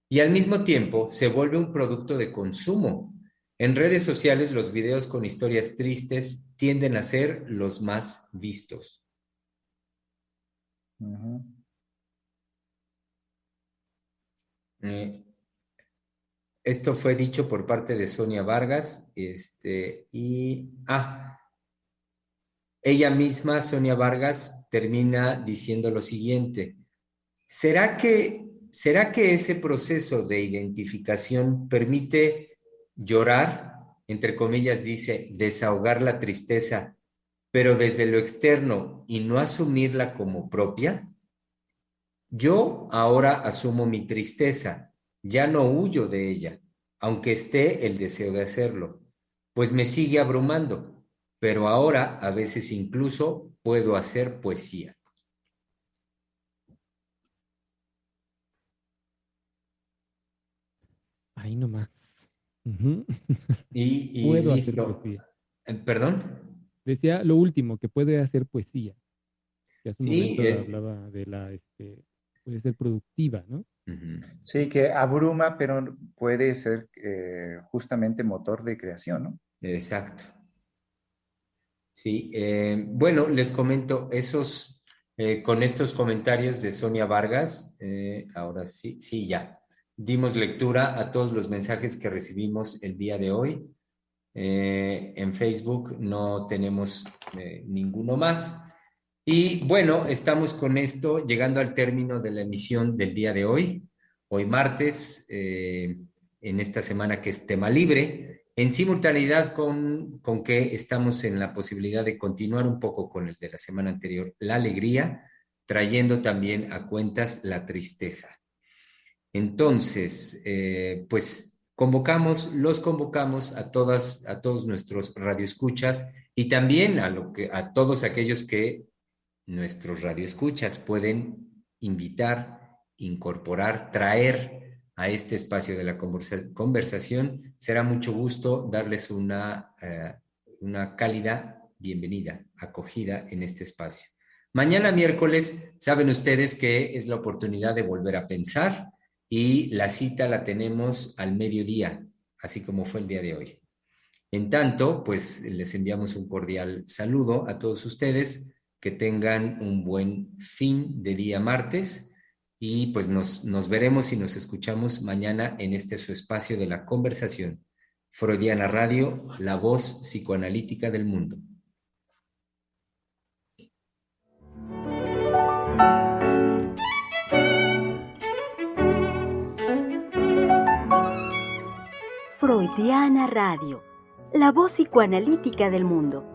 y al mismo tiempo se vuelve un producto de consumo. En redes sociales los videos con historias tristes tienden a ser los más vistos. Uh-huh. Esto fue dicho por parte de Sonia Vargas, ella misma, Sonia Vargas, termina diciendo lo siguiente: ¿será que ese proceso de identificación permite llorar, entre comillas dice, desahogar la tristeza, pero desde lo externo y no asumirla como propia? Yo ahora asumo mi tristeza, ya no huyo de ella, aunque esté el deseo de hacerlo, pues me sigue abrumando, pero ahora a veces incluso puedo hacer poesía. Ahí nomás. Ujú. Y Puedo hacer listo. poesía. ¿Perdón? Decía lo último, que puede hacer poesía. Que hace un Sí, momento hablaba de puede ser productiva, ¿no? ujú, Sí, que abruma, pero puede ser justamente motor de creación, ¿no? exacto. Sí, bueno, les comento con estos comentarios de Sonia Vargas, ahora sí, sí, ya. Dimos lectura a todos los mensajes que recibimos el día de hoy. En Facebook no tenemos ninguno más. Y bueno, estamos con esto llegando al término de la emisión del día de hoy martes, en esta semana que es tema libre, en simultaneidad con que estamos en la posibilidad de continuar un poco con el de la semana anterior, la alegría, trayendo también a cuentas la tristeza. Entonces, pues los convocamos a todos nuestros radioescuchas y también a todos aquellos que nuestros radioescuchas pueden invitar, incorporar, traer a este espacio de la conversación. Será mucho gusto darles una cálida bienvenida, acogida en este espacio. Mañana miércoles, saben ustedes que es la oportunidad de volver a pensar y la cita la tenemos al mediodía, así como fue el día de hoy. En tanto, pues les enviamos un cordial saludo a todos ustedes, que tengan un buen fin de día martes y pues nos veremos y nos escuchamos mañana en este su espacio de la conversación. Freudiana Radio, la voz psicoanalítica del mundo. Freudiana Radio, la voz psicoanalítica del mundo.